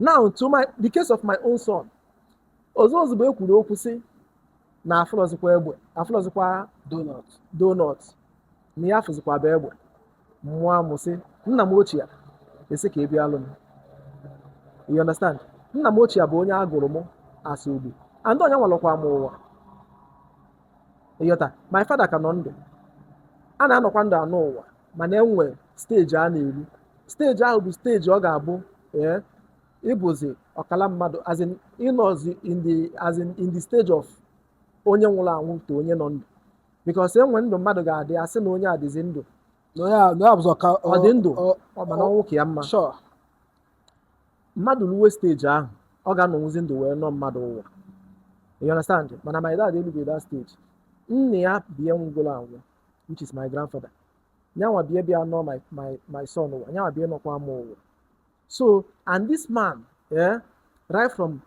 Now to the case of my own son, ọzọ ozugbo ekwuru okwu sị na afụlọzikwa egbe, afụlọzikwa donut na ya afụzikwa bụ egbe. Mmụọ amụ sị nna m ochie esi ka ebi alụ m. You understand? Nna m ochie bụ onye agụrụ m asị Igbo, and onye nwalụkwa m ụwa ịghọta my father ka nọ ndụ a na-anọkwa ndụ anụ ụwa mana enwe steji a na-eru steji ahụ bụ steji ọ ga-abụ ịbụzi ọkala mmadụ as in ịnọzi in the stage of onye nwụrụ anwụ to onye nọ ndụ because enwe ndụ mmadụ ga-adị asị na onye adịzi ndụ ọ dị ndụ mana ọnwụ ka ya mma mmadụ ruwe steji ahụ ọ ga-anọnwụzi ndụ wee nọ mmadụ ụwa you understand mana my dad elubeghị that stage nne ya bie nwụgoro anwụ which is my grandfather nyanwa bie bịa nọ my son ụwa nyanwa bie nọkwa m ụwa so and this man right from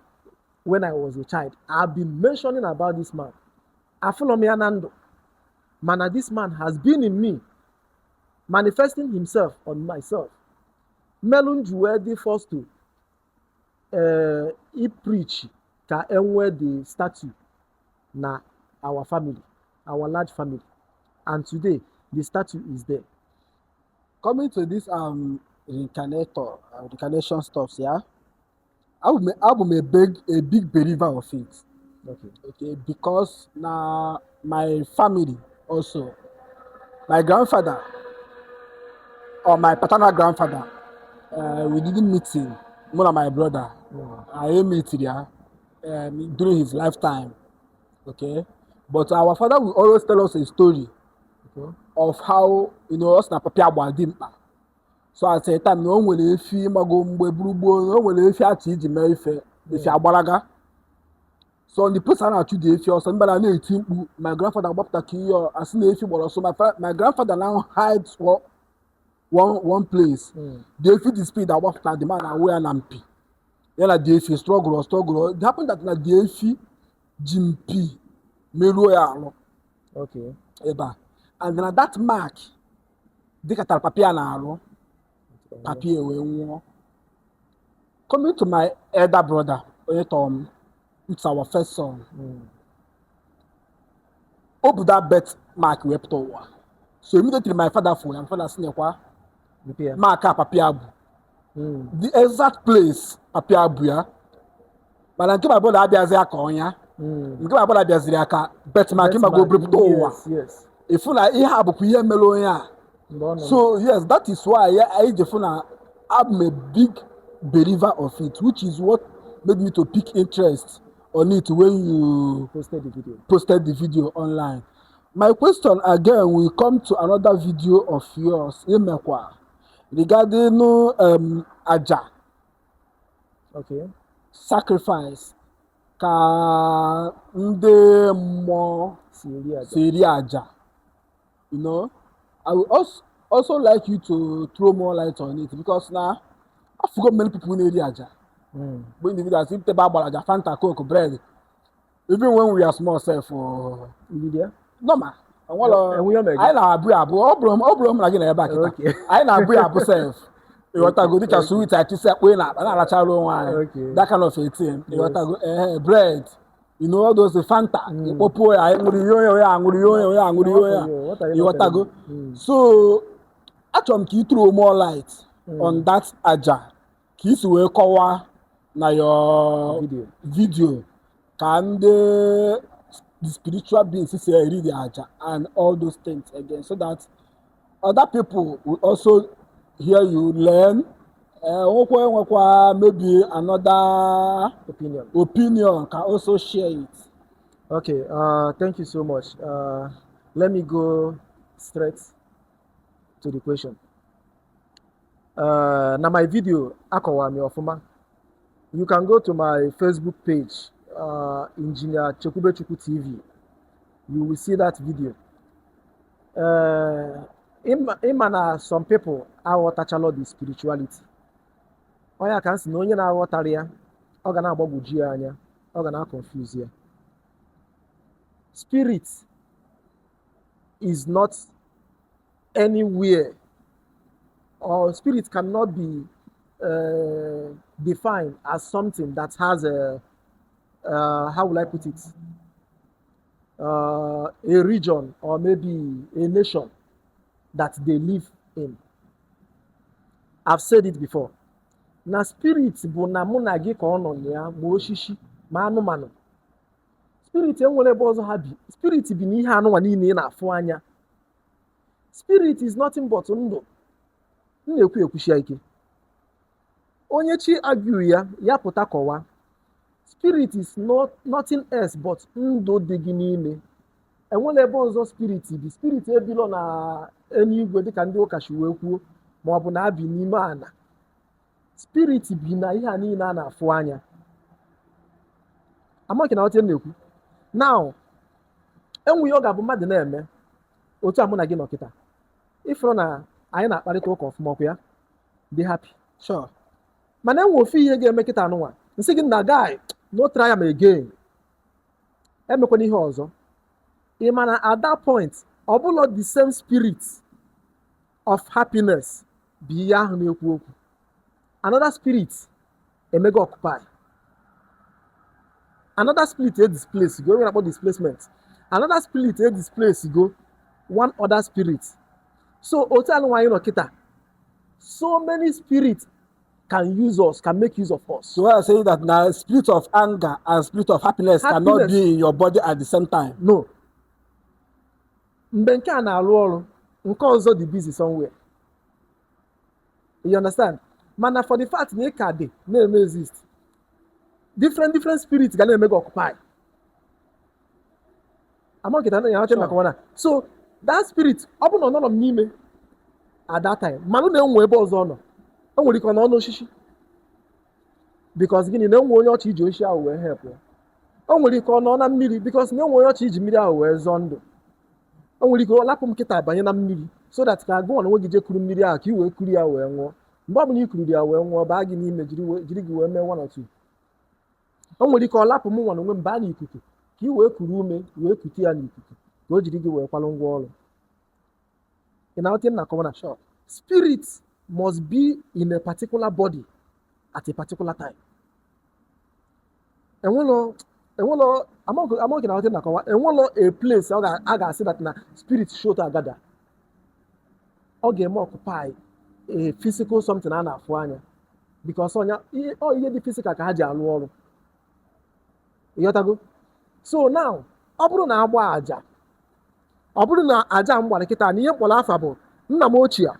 when I was a child I've been mentioning about this man afụlọ m ya na ndụ mana this man has been in me manifesting himself on myself melon ji wee dị forced to preach ka enwee the statue na our family our large family and today the statue is there. Coming to this reincarnation stuff, yeah, I'm a big believer of it. Okay, because now my family also, my grandfather or my paternal grandfather, we didn't meet him. More than my brother, I met him during his lifetime. Okay, but our father will always tell us a story of how us na papi agbadimkpa. So at a time no nwere efi mago mgbe burugbo no nwere efi ati iji mee ife efi agbalaga. So on the person na-achụ the efi ọsọ mbara na-eti mkpu my grandfather gbapụta ka ihe asị na efi gbọrọ so my grandfather now hides one place. The efi the speed agbapụta the man aware na mpi. Ya na the efi struggle. It happened that na the efi ji mpi meruo ya alụ. Okay. Eba. And then that mark dịkatara papi a na-arụ papi wee nwụọ. Coming to my elder brother onye Tom, it's our first son. O bu that birth mark wee pụta ụwa. So immediately my father for my father sị nyekwa mark a papi a bụ. The exact place papi a bụ ya. Mana nke my brother abịazi aka ọnya. Nke my brother abịaziri aka birth mark ịmago obere pụta ụwa. Ifu na ihe a bụkwa ihe mere onye a. So yes, that is why I I'm a big believer of it, which is what made me to pick interest on it when you posted the video online. My question again will come to another video of yours, Emekwa, regarding aja. Okay. Sacrifice. Ka ndị mmụọ siri aja. I would also like you to throw more light on it because now I forgot many people in the aja. When the videos if aja, Fanta, Coke, bread. Even when we are small self for no man. I na abu obrom lagi na back. I na abu self. You want to go to sweet I say na alacha one. That kind of a thing. You want to go bread. All those Fanta, Popo, So, actually, can you throw more light on that aja? Can you cover na your video? Can the spiritual beings read the aja and all those things again, so that other people will also hear you, learn. Maybe another opinion can also share it. Okay, thank you so much. Let me go straight to the question. Now my video, Akowa mi Ofuma. You can go to my Facebook page, Engineer Chekwubechukwu TV. You will see that video. Some people are attached the spirituality. Onye ka nsị na onye na-aghọtara ya ọ ga na-agbagwoju ya anya ọ ga na-confuse ya. Spirit is not anywhere, or spirit cannot be defined as something that has how will I put it, a region or maybe a nation that they live in. I've said it before. Na spirit bụ na mụ na gị ka ọ nọ ya ma oshishi ma anụmanụ. spirit enwere ebe ọzọ ha bi. Spirit bi n'ihe anụnwa niile ị na-afụ anya. Spirit is nothing but ndụ. M na-ekwu ekwuchia ike. Onye chi argue ya pụta kọwa. Spirit is nothing else but ndụ dị gị n'ime. Enwere ebe ọzọ spirit bi. Spirit ebilo na eluigwe dịka ndị ụka si wee kwuo, ma ọ bụ na abi n'ime ana. Spirit bi na ihe a niile a na-afụ anya. Amaghị na ọtị na-ekwu. Now, enwe ihe ọ ga-abụ mmadụ na-eme otu a mụ na gị nọ kịta. Ịfụrụ na anyị na-akparịta ụka ọfụma ọkụ ya, dị happy. Sure. Mana enwe ofu ihe ga-eme kịta anụnwa. Nsị gị na guy, no try am again. Emekwana ihe ọzọ. Ị ma na at that point, ọ bụla the same spirit of happiness bụ ihe ahụ na-ekwu okwu. Another spirit emego occupy. Another spirit displace go. When about displacement, another spirit displace go one other spirit. So hotel why no kita. So many spirits can use us, can make use of us. So I say that now spirit of anger and spirit of happiness cannot be in your body at the same time. No. Mgbe nke a na-arụ ọrụ, nke ọzọ dị busy somewhere. You understand? Mana for the fact na ị ka dị na-eme exist. Different spirits ga na-eme gị occupy. Amagịta na ya ọchị maka wana. So that spirit ọ bụ na ọ nọ n'ime at that time, manụ na-enwe ebe ọzọ nọ. O nwere ike ọ nọ n'osisi. Because gịnị na-enwe onye ọchị iji osisi ahụ wee help ya. O nwere ike ọ nọ na mmiri because na-enwe onye ọchị iji mmiri ahụ wee zọọ ndụ. O nwere ike ọ lapụ m nkịta banye na mmiri so that ka agụọ na nwe gị je kuru mmiri ahụ ka i wee kuru ya wee nwụọ. Mgbe ọ bụla i kururu ya wee nwụọ, baa gị n'ime jiri gị wee mee one or two. O nwere ike ọ lapụ m nwa na onwe m baa n'ikuku ka i wee kuru ume wee kute ya n'ikuku ka o jiri gị wee kwalụ ngwa ọrụ. Ị na-aghọta na akọwa na shop. Spirit must be in a particular body at a particular time. Enwelo amaghị na aghọta na akọwa. Enwelo a place a ga-asị that na spirit show to agada. Ọ ga-eme occupy a physical something a na-afụ anya because ihe dị physical ka ha ji alụ ọrụ. Ịghọtago? So now, ọ bụrụ na agba aja, ọ bụrụ na aja m gbara kịta na ihe mkpọrọ afa bụ nna m ochie,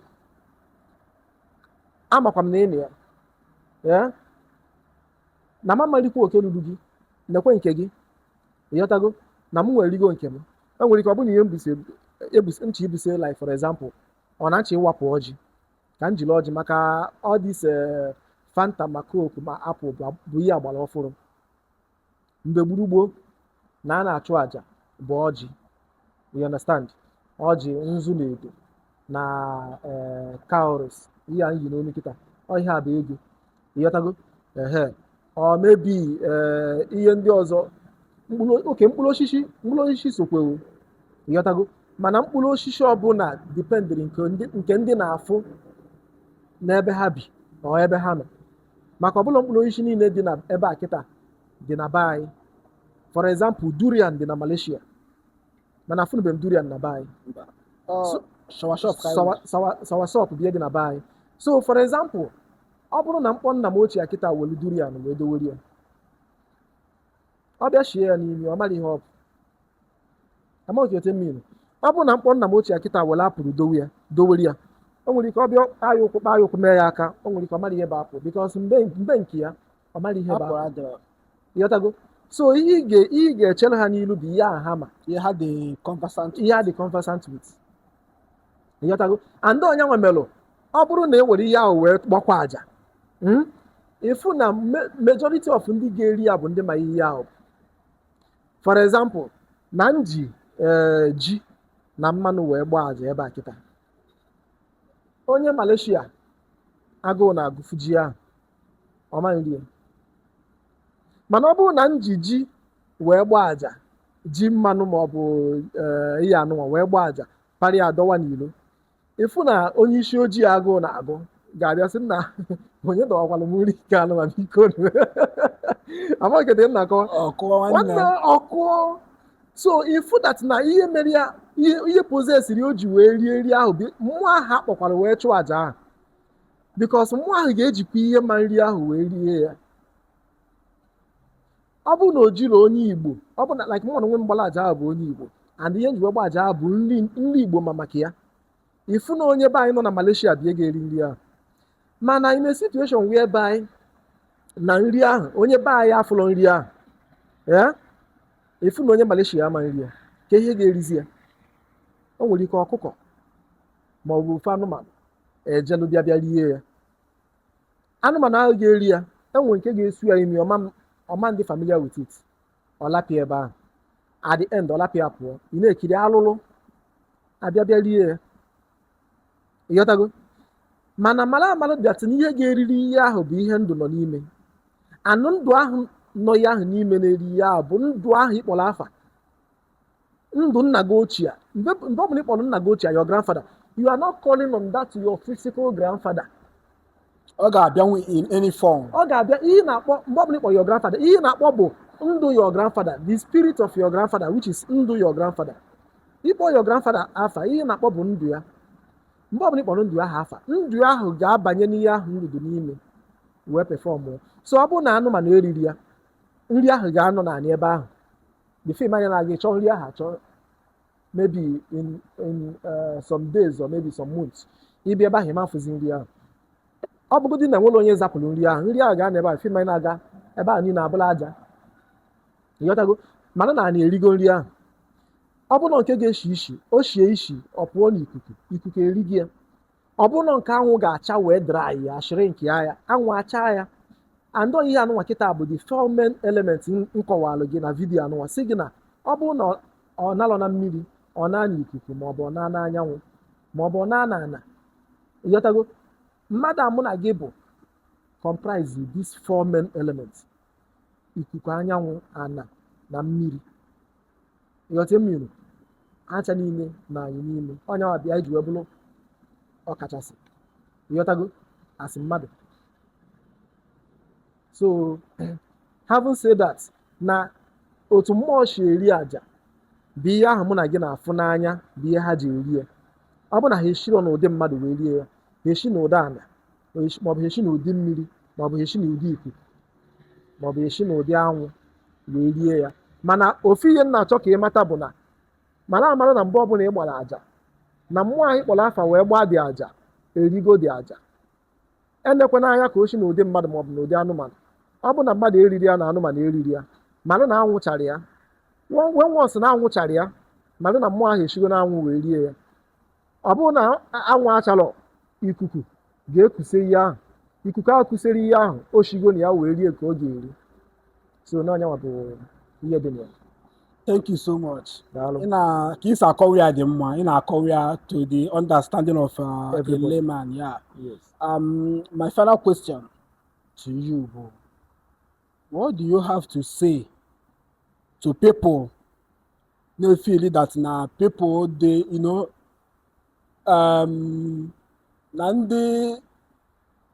amakwa m na enyi ya, na m amarịkwa oke ruru gị, nekwe nke gị. Ịghọtago? Na m nwere rigo nke m. O nwere ike ọ bụrụ na ihe nchi ibuse like for example, ọ na-achị ịwapụ ọjị ka m jiri ọjị maka all this Fanta ma Coke ma Apple bụ ihe agbara ọfụrụ. Mgbe gburugburu na a na-achụ aja bụ ọjị. You understand? Ọjị, nzu na edo na cowries, ihe a yi n'onu kịta. Ọ ihe a bụ ego. Ịghọtago? Ọ maybe ihe ndị ọzọ mkpụrụ osisi sokwewo. Ịghọtago? Mana mkpụrụ osisi ọbụla dependiri nke ndị na-afụ n'ebe ha bi ọ ebe ha nọ. Maka ọbụla mkpụrụ osisi niile dị na ebe a kịta dị na be anyị. For example, durian dị na Malaysia. Mana afụnube m durian na be anyị. Soursop bịa dị na be anyị. So for example, ọ bụrụ na mkpọ nna m ochie kịta welu durian wee dowere ya, ọ bịa shie ya n'imi, ọ mara ihe ọ bụ. Amaghị otu mmiri. Ọ bụrụ na mkpọ nna m ochie kịta wele apụrụ dowere ya, o nwere ike ọ bịa kpaa ya ụkwụ mee ya aka, o nwere ike ọ mara ihe bụ apụ because mgbe nke ya ọ mara ihe bụ apụ. Ịghọtago? So ihe ị ga-echere ha n'ilu bụ ihe ahụ ha ma ihe ha dị conversant with. Ịghọtago? And onye nwe melụ, ọ bụrụ na e were ihe ahụ wee gbakwa aja, ịfụ na majority of ndị ga-eri ya bụ ndị ma ihe ahụ. For example, na nji ji na mmanụ wee gbaa aja ebe a kịta. Onye Malaysia agụụ na-agụfu ji ahụ, ọ maghị nri ya. Mana ọ bụrụ na ji wee gbaa aja, ji mmanụ ma ọ bụ ihe anụnwa wee gbaa aja parịa adọwa n'ilo, ịfụ na onye isi ojii agụụ na-agụ ga-abịa sị na onye dọwakwala m nri nke anụnwa biko. Amaghị na ọkụọ. So ịfụ that na ihe mere ya ihe possessiri o ji wee rie nri ahụ mmụọ ahụ akpọkwara wee chụọ aja ahụ because mmụọ ahụ ga-ejikwa ihe ma nri ahụ wee rie ya. ọ bụrụ na o jiri onye Igbo ọ bụ na like mụ na onwe m gbalaja ahụ bụ onye Igbo and ihe njiwe gbalaja ahụ bụ nri Igbo ma maka ya ifu na onye be anyị nọ na Malaysia bịa ga-eri nri ahụ mana in a situation whereby na nri ahụ onye be anyị afụlọ nri ahụ ifu na onye Malaysia ama nri ya ka ihe ga-erizi ya o nwere ike ọkụkọ ma ọ bụ ofe anụmanụ ejelu bịa rie ya anụmanụ ahụ ga-eri ya enwere nke ga-esu ya imi ọma ndị familiar with it ọ lapịa ebe ahụ at the end ọ lapịa pụọ ị na-ekiri alụlụ abịa rie ya ịghọtago mana mara bịatụ na ihe ga-eriri ihe ahụ bụ ihe ndụ nọ n'ime anụ ndụ ahụ nọ ya ahụ n'ime na-eri ihe ahụ bụ ndụ ahụ ịkpọrọ afa ndụ nna gị ochie mgbe ọ bụla ịkpọrọ nna gị ochie your grandfather you are not calling on that your physical grandfather. Ọ ga-abịanwu in any form. Ọ ga-abịa ihe na-akpọ mgbe ọbụla ịkpọrọ your grandfather ihe na-akpọ bụ ndụ your grandfather the spirit of your grandfather which is ndụ your grandfather. Ịkpọ your grandfather afa ihe na-akpọ bụ ndụ ya mgbe ọbụla ịkpọrọ ndụ ahụ afa ndụ ahụ ga-abanye n'ihe ahụ ndụ dị n'ime wee pefọmụ so ọ bụrụ na anụmanụ eriri ya nri ahụ ga-anọ n'anị ebe ahụ the film anya na-aga ịchọ nri ahụ achọ maybe in some days or maybe some months ịbịa ebe ahụ ịmafụzi nri ahụ ọ bụgodị na nwere onye zapụrụ nri ahụ ga-anọ ebe ahụ film anyị na-aga ebe ahụ niile abụla aja ịghọtago mana na anyị erigo nri ahụ ọ bụrụ na nke ga-eshi isi o shie isi ọ pụọ n'ikuku erigi ya ọ bụrụ na nke anwụ ga-acha wee dry ya ashịrị nke ya anwụ acha ya andọ ihe anụnwa kịta bụ the four main element nkọwalụ gị na vidiyo anụnwa si gị na ọ bụrụ na ọ nalọ na mmiri ọ na-anya ikuku maọbụ ọ na-ana anyanwụ maọbụ ọ na-ana ana ịghọtago mmadụ amụ na gị bụ comprise these four main elements ikuku anyanwụ ana na mmiri ịghọta mmiri acha niile na anyị n'ime ọnyanwa bịa iji wee bụrụ ọkachasị ịghọtago asị mmadụ so having said that na otu mmụọ si eri aja bụ ihe ahụ mụ na gị na-afụ n'anya bụ ihe ha ji eri ya ọ bụ na ha eshiro n'ụdị mmadụ wee rie ya ha eshi n'ụdị ala maọbụ ha eshi n'ụdị mmiri maọbụ ha eshi n'ụdị ikuku maọbụ eshi n'ụdị anwụ wee rie ya mana ofu ihe m na-achọ ka ị mata bụ na mara amara na mgbe ọbụla ị gbara aja na mmụọ anyị kpọrọ afa wee gbaa dị aja erigo dị aja enekwana anya ka o si n'ụdị mmadụ maọbụ n'ụdị anụmanụ ọ bụ na mmadụ eriri ya na anụmanụ eriri ya mara na anwụchara ya wee nwọnsị na anwụchara ya mara na mmụọ ahụ esigo na anwụ wee rie ya ọ bụrụ na anwụ achalọ ikuku ga-ekuse ihe ahụ ikuku ahụ kusere ihe ahụ o shigo na ya wee rie ka ọ ga-eri so n'ọnyanwa bụ ihe dị na ya. Thank you so much. Ka isi akọwa ya dị mma ị na-akọwa ya to the understanding of a layman. Yeah. Yes. My final question to you bụ what do you have to say to people na feel that na people dey na ndị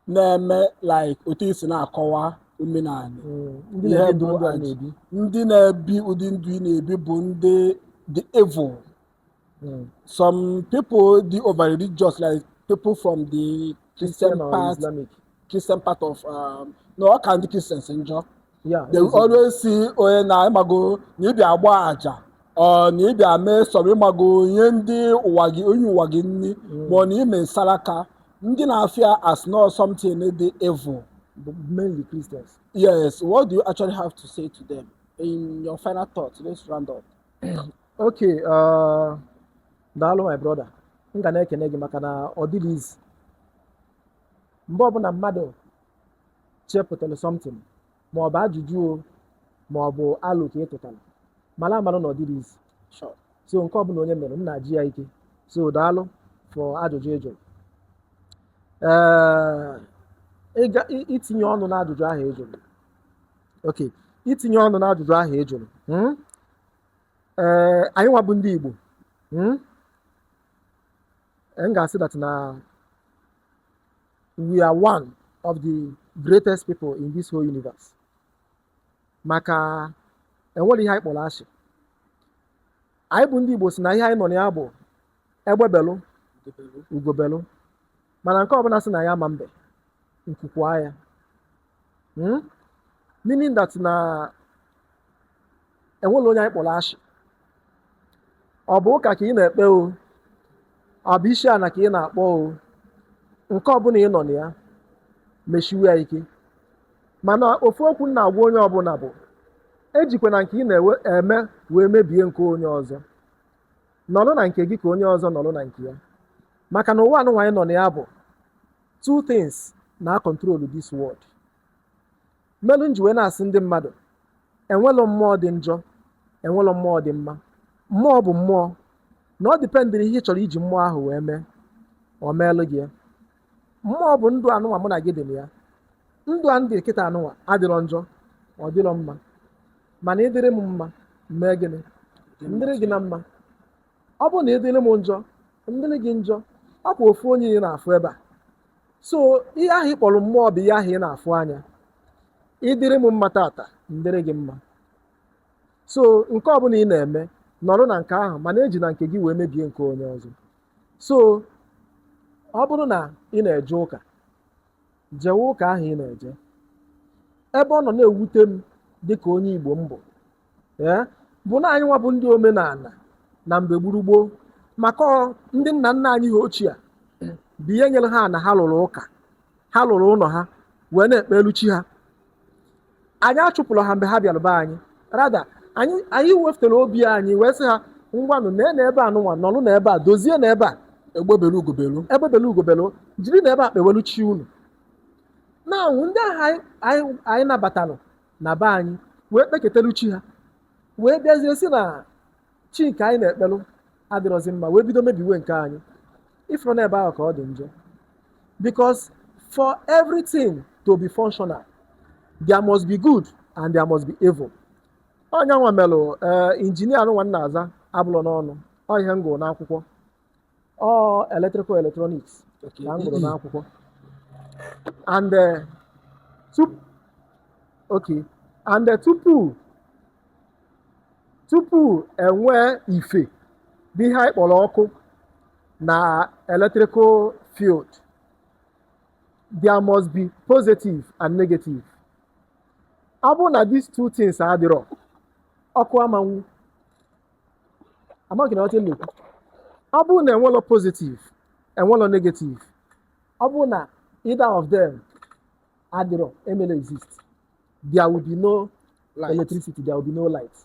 na-eme like otu isi na-akọwa omenala ndị na-ebi ụdị ndụ ị na-ebi bụ ndị the evil. Some people dey over religious like people from the Christian part of no ọ ka ndị Christians njọ. They will always see onye na ịmago na ịbịa agba aja ọ na ịbịa mee sọrọ ịmago onye ndị onye ụwa gị nni ma ọ na ime saraka ndị na-afịa as not something dị evil. Mainly Christians. Yes, what do you actually have to say to them in your final thoughts? Let's round up. Okay, daalụ my brother. M ga na-ekene gị maka na ọ dịghị izi. Mgbe ọbụla mmadụ chepụtara something ma ọ bụ ajụjụ ma ọ bụ alụ ka ị tụtara mara na ọ dịghị izi. So nke ọbụla onye mere m na-ajị ya ike. So daalụ for ajụjụ ị jụrụ. Itinye ọnụ n'ajụjụ ahụ ị jụrụ. Okay, itinye ọnụ n'ajụjụ ahụ ị jụrụ. Anyị nwa bụ ndị Igbo. M ga-asị that na we are one of the greatest people in this whole universe. Maka enwere ihe anyị kpọrọ asị. Anyị bụ ndị Igbo si na ihe anyị nọ na ya bụ egbebelụ ugobelụ mana nke ọbụla sị na ya ma mbe nkwukwa ya meaning that na enwere onye anyị kpọrọ ashị. Ọ bụ ụka ka ị na-ekpe o, ọ bụ isi ana ka ị na-akpọ o, nke ọbụla ị nọ na ya mechiwe ya ike. Mana ofu okwu na-agwa onye ọbụla bụ ejikwa na nke ị na-eme wee mebie nke onye ọzọ. Nọrọ na nke gị ka onye ọzọ nọrọ na nke ya, maka na ụwa anụnwa anyị nọ na ya bụ two things na control this world. Melu nji wee na-asị ndị mmadụ enwelo mmụọ dị njọ, enwelo mmụọ dị mma. Mmụọ bụ mmụọ, na ọ dipendịrị ihe ị chọrọ iji mmụọ ahụ wee mee, ọ meelụ gị ya. Mmụọ bụ ndụ anụnwa mụ na gị dị na ya. Ndụ a ndị kịta anụnwa adịrọ njọ, ọ dịrọ mma, mana ịdịrị m mma mee gịnị? Ndịrị gị na mma. Ọ bụrụ na ịdịrị m njọ, ndịrị gị njọ, ọ kwa ofu onye ị na-afụ ebe a. So ihe ahụ ị kpọrọ mmụọ bụ ihe ahụ ị na-afụ anya. Ịdịrị m mma tata, ndịrị gị mma. So nke ọbụla ị na-eme nọrọ na nke ahụ, mana eji na nke gị wee mebie nke onye ọzọ. So ọ bụrụ na ị na-eje ụka, jewe ụka ahụ ị na-eje. Ebe ọ nọ na-ewute m dịka onye Igbo mbụ bụ na anyị nwa bụ ndị omenala na mgbe gburugboo, maka ndị nna nna anyị ha ochie bụ ihe nyere ha na ha lụrụ ụka, ha lụrụ ụlọ ha wee na-ekpe elu chi ha. Anyị achụpụrụ ha mgbe ha bịara be anyị. Rada anyị weftere obi anyị wee sị ha ngwanụ na ebe anụnwa nọrụ na ebe a, dozie na ebe a, egbebelu ugobelu ugobelu, jiri na ebe a kpewelu chi unu. Na ndị ahụ anyị nabatalụ na be anyị wee kpeketelu chi ha, wee bịazie si na chi nke anyị na-ekpelụ adịrọzi mma, wee bido mebiwe nke anyị. Ifuru na ebe ahụ ka ọ dị njọ. Because for everything to be functional, there must be good and there must be evil. Onye nwa melụ injinia anụnwa na-aza abụlọ n'ọnụ, ọ ihe m gụrụ n'akwụkwọ, ọ electrical electronics ka m gụrụ n'akwụkwọ. And tupu enwee ife bụ ihe anyị kpọrọ ọkụ na electrical field, there must be positive and negative. Ọ bụrụ na these two things adịrọ, ọkụ amanwụ. Amaghị na ọ na-ekwu. Ọ bụrụ na enwelo positive, enwelo negative, ọ bụrụ na either of them adịrọ, emele exist, there will be no light. Electricity, there will be no light.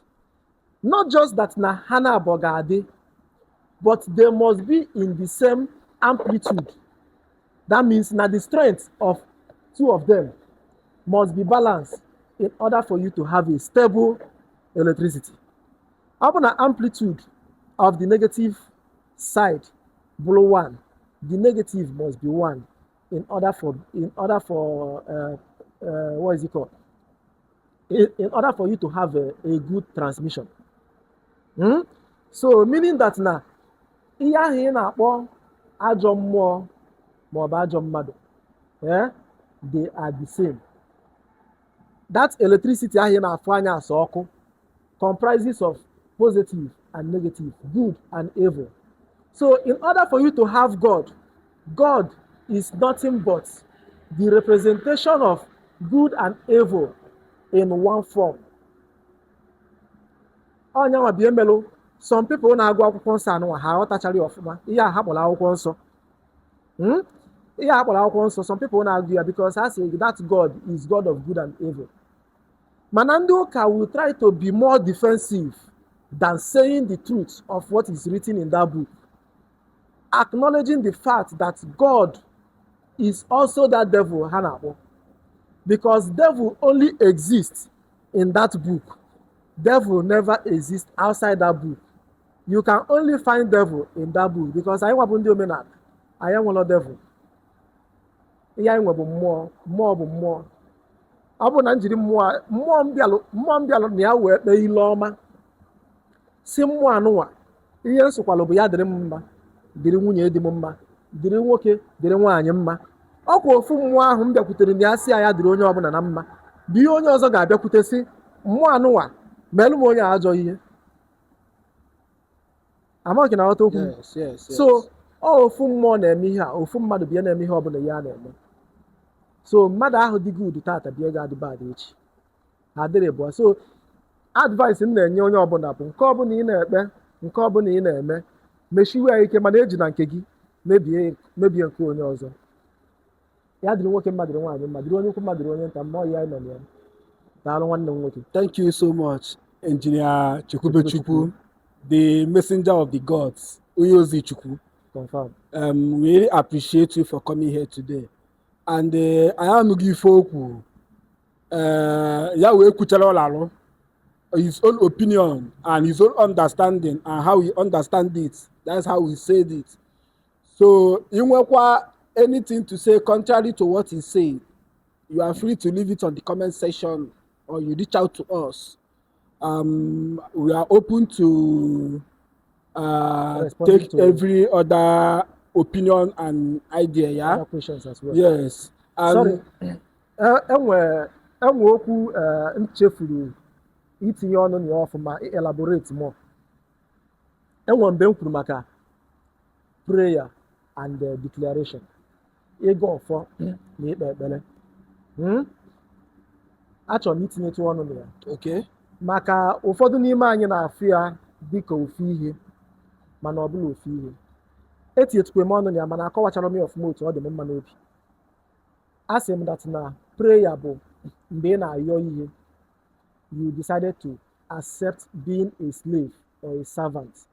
Not just that na ha na-abọ ga-adị, but they must be in the same amplitude. That means na the strength of two of them must be balanced in order for you to have a stable electricity. Ọ bụ na amplitude of the negative side below 1, the negative must be 1 in order for what is it called? In order for you to have a good transmission. So meaning that na ihe ahụ ị na-akpọ ajọ mmụọ ma ọ bụ ajọ mmadụ, they are the same. That electricity ahụ ị na-afụ anya asa ọkụ comprises of positive and negative, good and evil. So in order for you to have God, God is nothing but the representation of good and evil in one form. Onyanwa bi emelu, some people na-agụ akwụkwọ nsọ anụnwa ha aghọtachara ọfụma ihe a ha kpọrọ akwụkwọ nsọ. Ihe a kpọrọ akwụkwọ nsọ, some people na-agụ ya because ha say that God is God of good and evil. Mana ndị ụka will try to be more defensive than saying the truth of what is written in that book, acknowledging the fact that God is also that devil ha na-akpọ, because devil only exists in that book. Devil never exists outside that book. You can only find devil in that book, because anyị nwabụ ndị omenala, anyị enwelo devil. Ihe anyị nwe bụ mmụọ, mmụọ bụ mmụọ. Ọ bụ na njiri mmụọ mbịalụ na ya wee kpee ile ọma, si mmụọ anụnwa ihe nsokwalụ bụ ya dịrị m mma, dịrị nwunye dị m mma, dịrị nwoke dịrị nwaanyị mma. Ọkwa ofu mmụọ ahụ m bịakwutere na ya si ya dịrị onye ọbụla na mma, bụ ihe onye ọzọ ga-abịakwute si mmụọ anụnwa meelụ m onye ajọ ihe. Amaghị na ọta okwu. So ofu mmụọ na-eme ihe a, ofu mmadụ bịa na-eme ihe ọbụla ya na-eme. So mmadụ ahụ dị good tata bịa ga-adị bad echi, ha dịrị bụ. So advice m na-enye onye ọbụla bụ nke ọbụla ị na-ekpe nke ọbụla ị na-eme mechiwe ya ike mana eji na nke gị mebie nke onye ọzọ. Ya dịrị nwoke mma dịrị nwaanyị mma, dịrị onye ukwu mma dịrị onye nta, mmụọ ya nọ na ya. Daalụ nwanne m nwoke. Thank you so much, Engineer Chekwubechukwu, the messenger of the gods, onye ozi Chukwu. Confirm. We really appreciate you for coming here today. And anyị anụghị ife okwu ya wee kwuchara ọlarụ his own opinion and his own understanding and how he understand it. That's how he said it. So ị nwekwa anything to say contrary to what he said, you are free to leave it on the comment section or you reach out to us. We are open to take to every other opinion and idea. Yeah. other questions as well. Yes. Sorry. Enwe okwu nchefuru itinye ọnụ na ya ọfụma, elaborate more. Enwe mgbe m kwuru maka prayer and declaration, ịga ọfọ na ikpe ekpere. Achọrọ m itinyetụ ọnụ na ya. Okay. Maka ụfọdụ n'ime anyị na-afụ ya dịka ofu ihe mana ọ bụla ofu ihe. Etinyetụkwa m ọnụ na ya mana akọwachara m ya ọfụma otu ọ dị m mma n'obi. A sị m that na prayer bụ mgbe ị na-ayọ ihe, you decided to accept being a slave or a servant,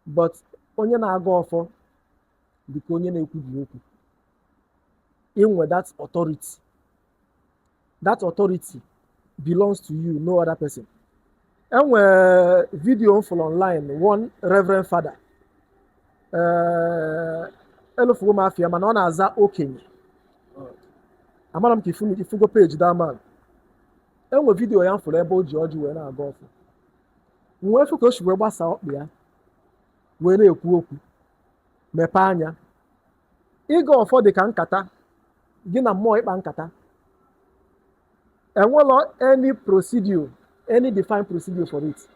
but onye na-aga ọfọ dịka onye na-ekwubi okwu. Inwe that authority. That authority belongs to you, no other person. Enwe video full online, one reverend father elofugo m afia mana ọ na-aza okenye. Amara m ka ifugo page that man. Enwe video ya mfụrụ ebe o ji ọjị wee na-aga ọfụ. Nwee efu ka o si wee gbasaa ọkpụ ya wee na-ekwu okwu, mepee anya. Ịga ọfọ dị ka nkata gị na mmụọ ịkpa nkata. Enwelo any procedure, any defined procedure for it.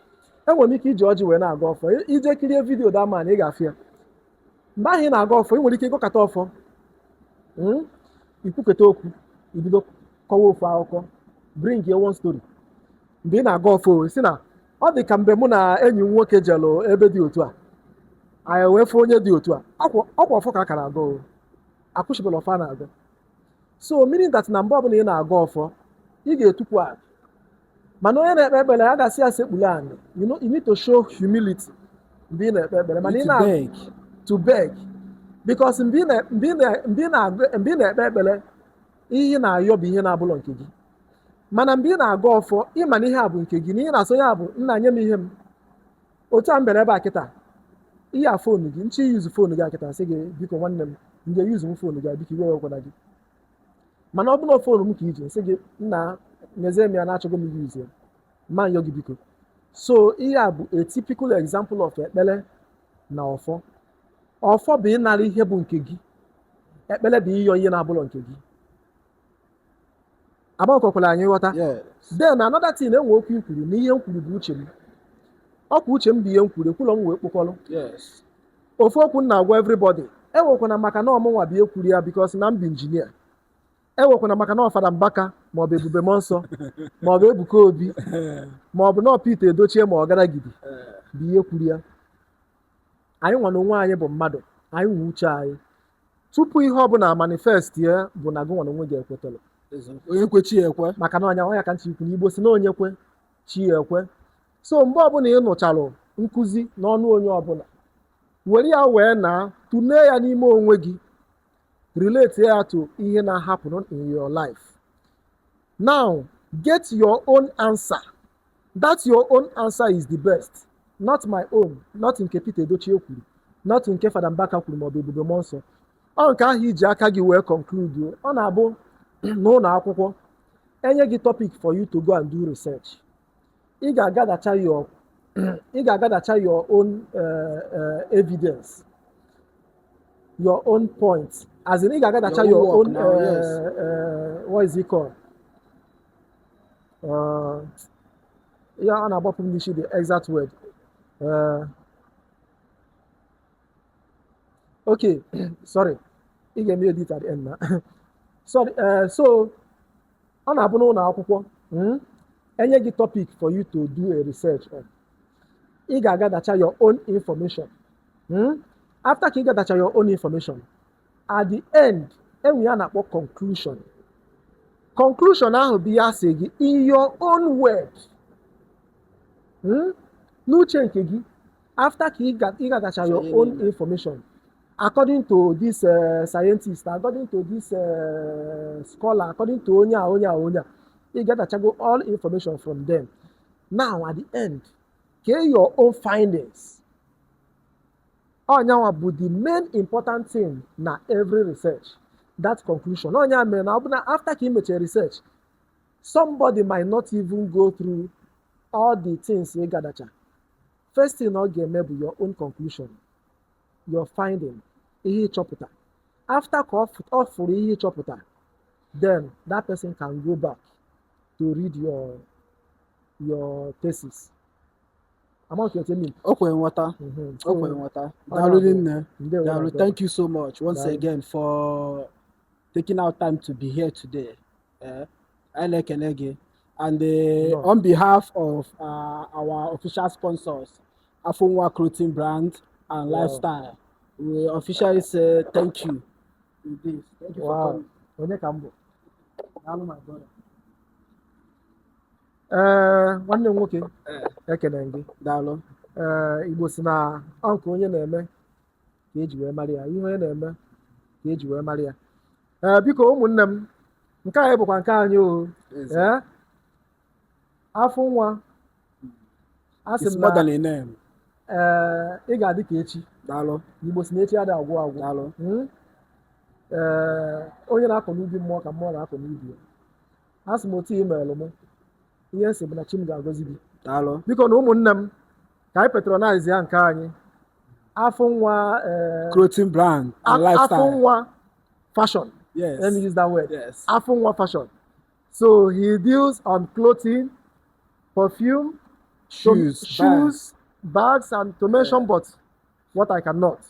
Enwere m ike iji ọjị wee na-aga ọfọ. Ije kirie video that man ị ga-afụ ya. Mgbe ahụ ị na-aga ọfọ, ị nwere ike ịgụkọta ọfọ, ikwuketa okwu, ibido kọwa ofu akụkọ, bring your one story. Mgbe ị na-aga ọfọ, si na ọ dị ka mgbe mụ na enyi m nwoke jelụ ebe dị otu a, anyị wee fụ onye dị otu a, ọkwa ọfọ ka akara aga, akwụchibela ọfọ a na-aga. So meaning that na mgbe ọbụla ị na-aga ọfọ, ị ga-etukwu ala. Mana onye na-ekpe ekpere ya gasị ya sekpulu anyị. You need to show humility mgbe ị na-ekpe ekpere. Mana ị na-beg to beg, because mgbe ị na-ekpe ekpere, ihe ị na-ayọ bụ ihe na-abụlọ nke gị. Mana mgbe ị na-aga ọfọ, ịma na ihe a bụ nke gị, na ihe na-asọ ya bụ nna nye m ihe m. Otu a m bịara ebe a kịta, ihe a foonu gị, nchi yuzu foonu gị akịta sị gị biko nwanne m, nje yuzu m foonu gị biko iwe wekwara gị. Mana ọ bụla foonu m ka iji sị gị nna nyezie m ya na-achọghị m yuzu ya, ma nyọ gị biko. So ihe a bụ a typical example of ekpere na ọfọ. Ọfọ bụ ịnara ihe bụ nke gị, ekpere bụ ịyọ ihe na-abụlọ nke gị. Agbakwala anyị ghọta. Then another thing, enwe okwu ikwuru na ihe m kwuru bụ uche m. Ọkwa uche m bụ ihe m kwuru, ekwulọ m wee kpokọrọ. Ofu okwu m na-agwa everybody, ewekwana maka na ọmụnwa bụ ekwuru ya because na m bụ injinia. Ewekwana maka na ọfada Mbaka maọbụ Ebube Mọnsọ maọbụ Ebuka Obi maọbụ na Pete Edochie ma Ọgaragidi bụ ihe kwuru ya. Anyị nwa na onwe anyị bụ mmadụ, anyị nwe uche anyị. Tupu ihe ọbụla manifest ya bụ na gị nwa na onwe gị ekwetara. Onye kwe chi ekwe. Maka na ọnya ka ntị ikwu n'Igbo si na onye kwe chi ekwe. So mgbe ọbụla ị nụchalụ nkụzi n'ọnụ onye ọbụla, were ya wee na tụlee ya n'ime onwe gị, relate ya to ihe na-happen in your life. Now get your own answer. That your own answer is the best, not my own, not nke Peter Edochie kwuru, not nke Fada Mbaka kwuru maọbụ Ebube Mọnsọ. Ọ nke ahụ iji aka gị wee conclude. Ọ na-abụ n'ụlọ akwụkwọ enye gị topic for you to go and do research. Ị ga-agadacha your own evidence, your own points, as in ị ga-agadacha your own what is it called? Ya a na-agbapụ m n'isi the exact word. Okay, sorry. Ị ga-eme edit at the end na. Sorry, so ọ na-abụ n'ụlọ akwụkwọ enye gị topic for you to do a research on. Ị ga-agadacha your own information. After ka ị gadacha your own information, at the end, enwe ya na-akpọ conclusion. Conclusion ahụ bụ ya sị gị in your own words. N'uche nke gị, after ka ị gadacha your own information, according to this scientist, according to this scholar, according to onye, you get all information from them. Now, at the end, get your own findings. Now, but the main important thing na every research, that conclusion. After you make a research, somebody might not even go through all the things you gather. First thing, maybe your own conclusion, your finding. After for then that person can go back to read your thesis. Okay, water. Dalu, thank you so much once again for taking our time to be here today. I like Engr. And on behalf of our official sponsors, Afunwa clothing brand and lifestyle, we officially say thank you. Thank you for coming. My brother. Nwanne m nwoke ekele gị Daalụ. Igbo si na ọnkụ onye na-eme ka eji wee mara ya, ihe onye na-eme ka eji wee mara ya. Biko ụmụnne m, nke anyị bụkwa nke anyị o. Afunwa asị m na ị ga-adị ka echi. Daalụ. Igbo si na echi adị agwụ agwụ. Daalụ. Onye na-akọ n'ubi mmụọ ka mmụọ na-akọ n'ubi ya. Asị m otu imeelụ m ihe nsị bụ na chi m ga-agọzi gị. Daalụ. Biko na ụmụnne m ka anyị patronize ya nke anyị. Afunwa clothing brand and lifestyle. Afunwa fashion. Yes. Let me use that word. Yes. Afunwa fashion. So he deals on clothing, perfume, shoes, bags, and to mention but what I cannot.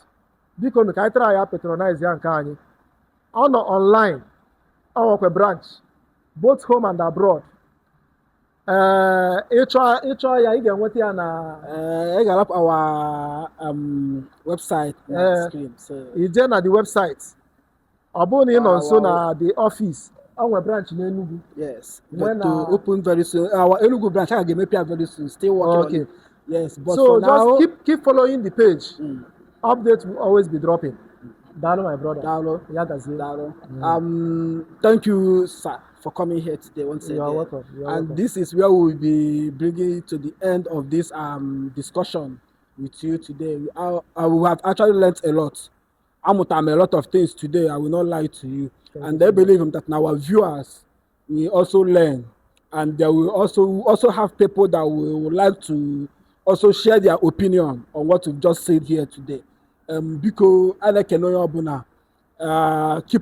Biko na ka anyị try ya patronize ya nke anyị. Ọ nọ online. Ọ nwekwa branch both home and abroad. Ịchọ ya ị ga-enweta ya na ị ga-alapụ our website na screen. Ije na the website. Ọ bụrụ na ị nọ nso na the office, ọ nwere branch n'Enugu. Yes, but to open very soon. Our Enugu branch I ga-emepe very soon. Still working on it. Yes, but so for just now, keep following the page. Updates will always be dropping. Dalo, my brother. Dalo. Dalo. Thank you, sir, for coming here today once again. You're welcome. And this is where we will be bringing to the end of this discussion with you today. I will have actually learned a lot. I'm a lot of things today. I will not lie to you. And I believe that our viewers will also learn, and they will also have people that will like to also share their opinion on what we've just said here today. Because I like keep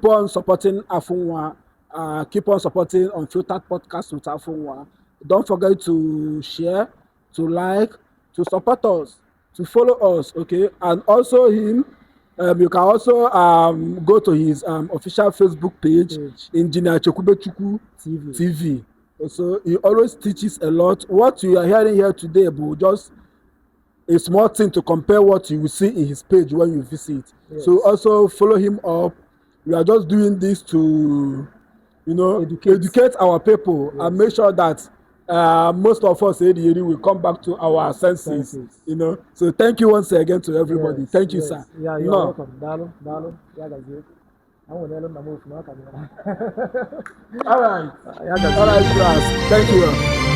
on supporting Afunwa, keep on supporting Unfiltered Podcast with Afunwa. Don't forget to share, to like, to support us, to follow us, okay? And also him, you can also go to his official Facebook page, Engineer Chekwubechukwu TV. So he always teaches a lot. What you are hearing here today, but just a small thing to compare what you will see in his page when you visit. Yes. So also follow him up. We are just doing this to, educate our people, yes, and make sure that most of us will come back to our senses. So thank you once again to everybody. Yes, thank you, sir. Yeah, you're welcome. Dalo. Yeah, that's it. All right, class. Thank you.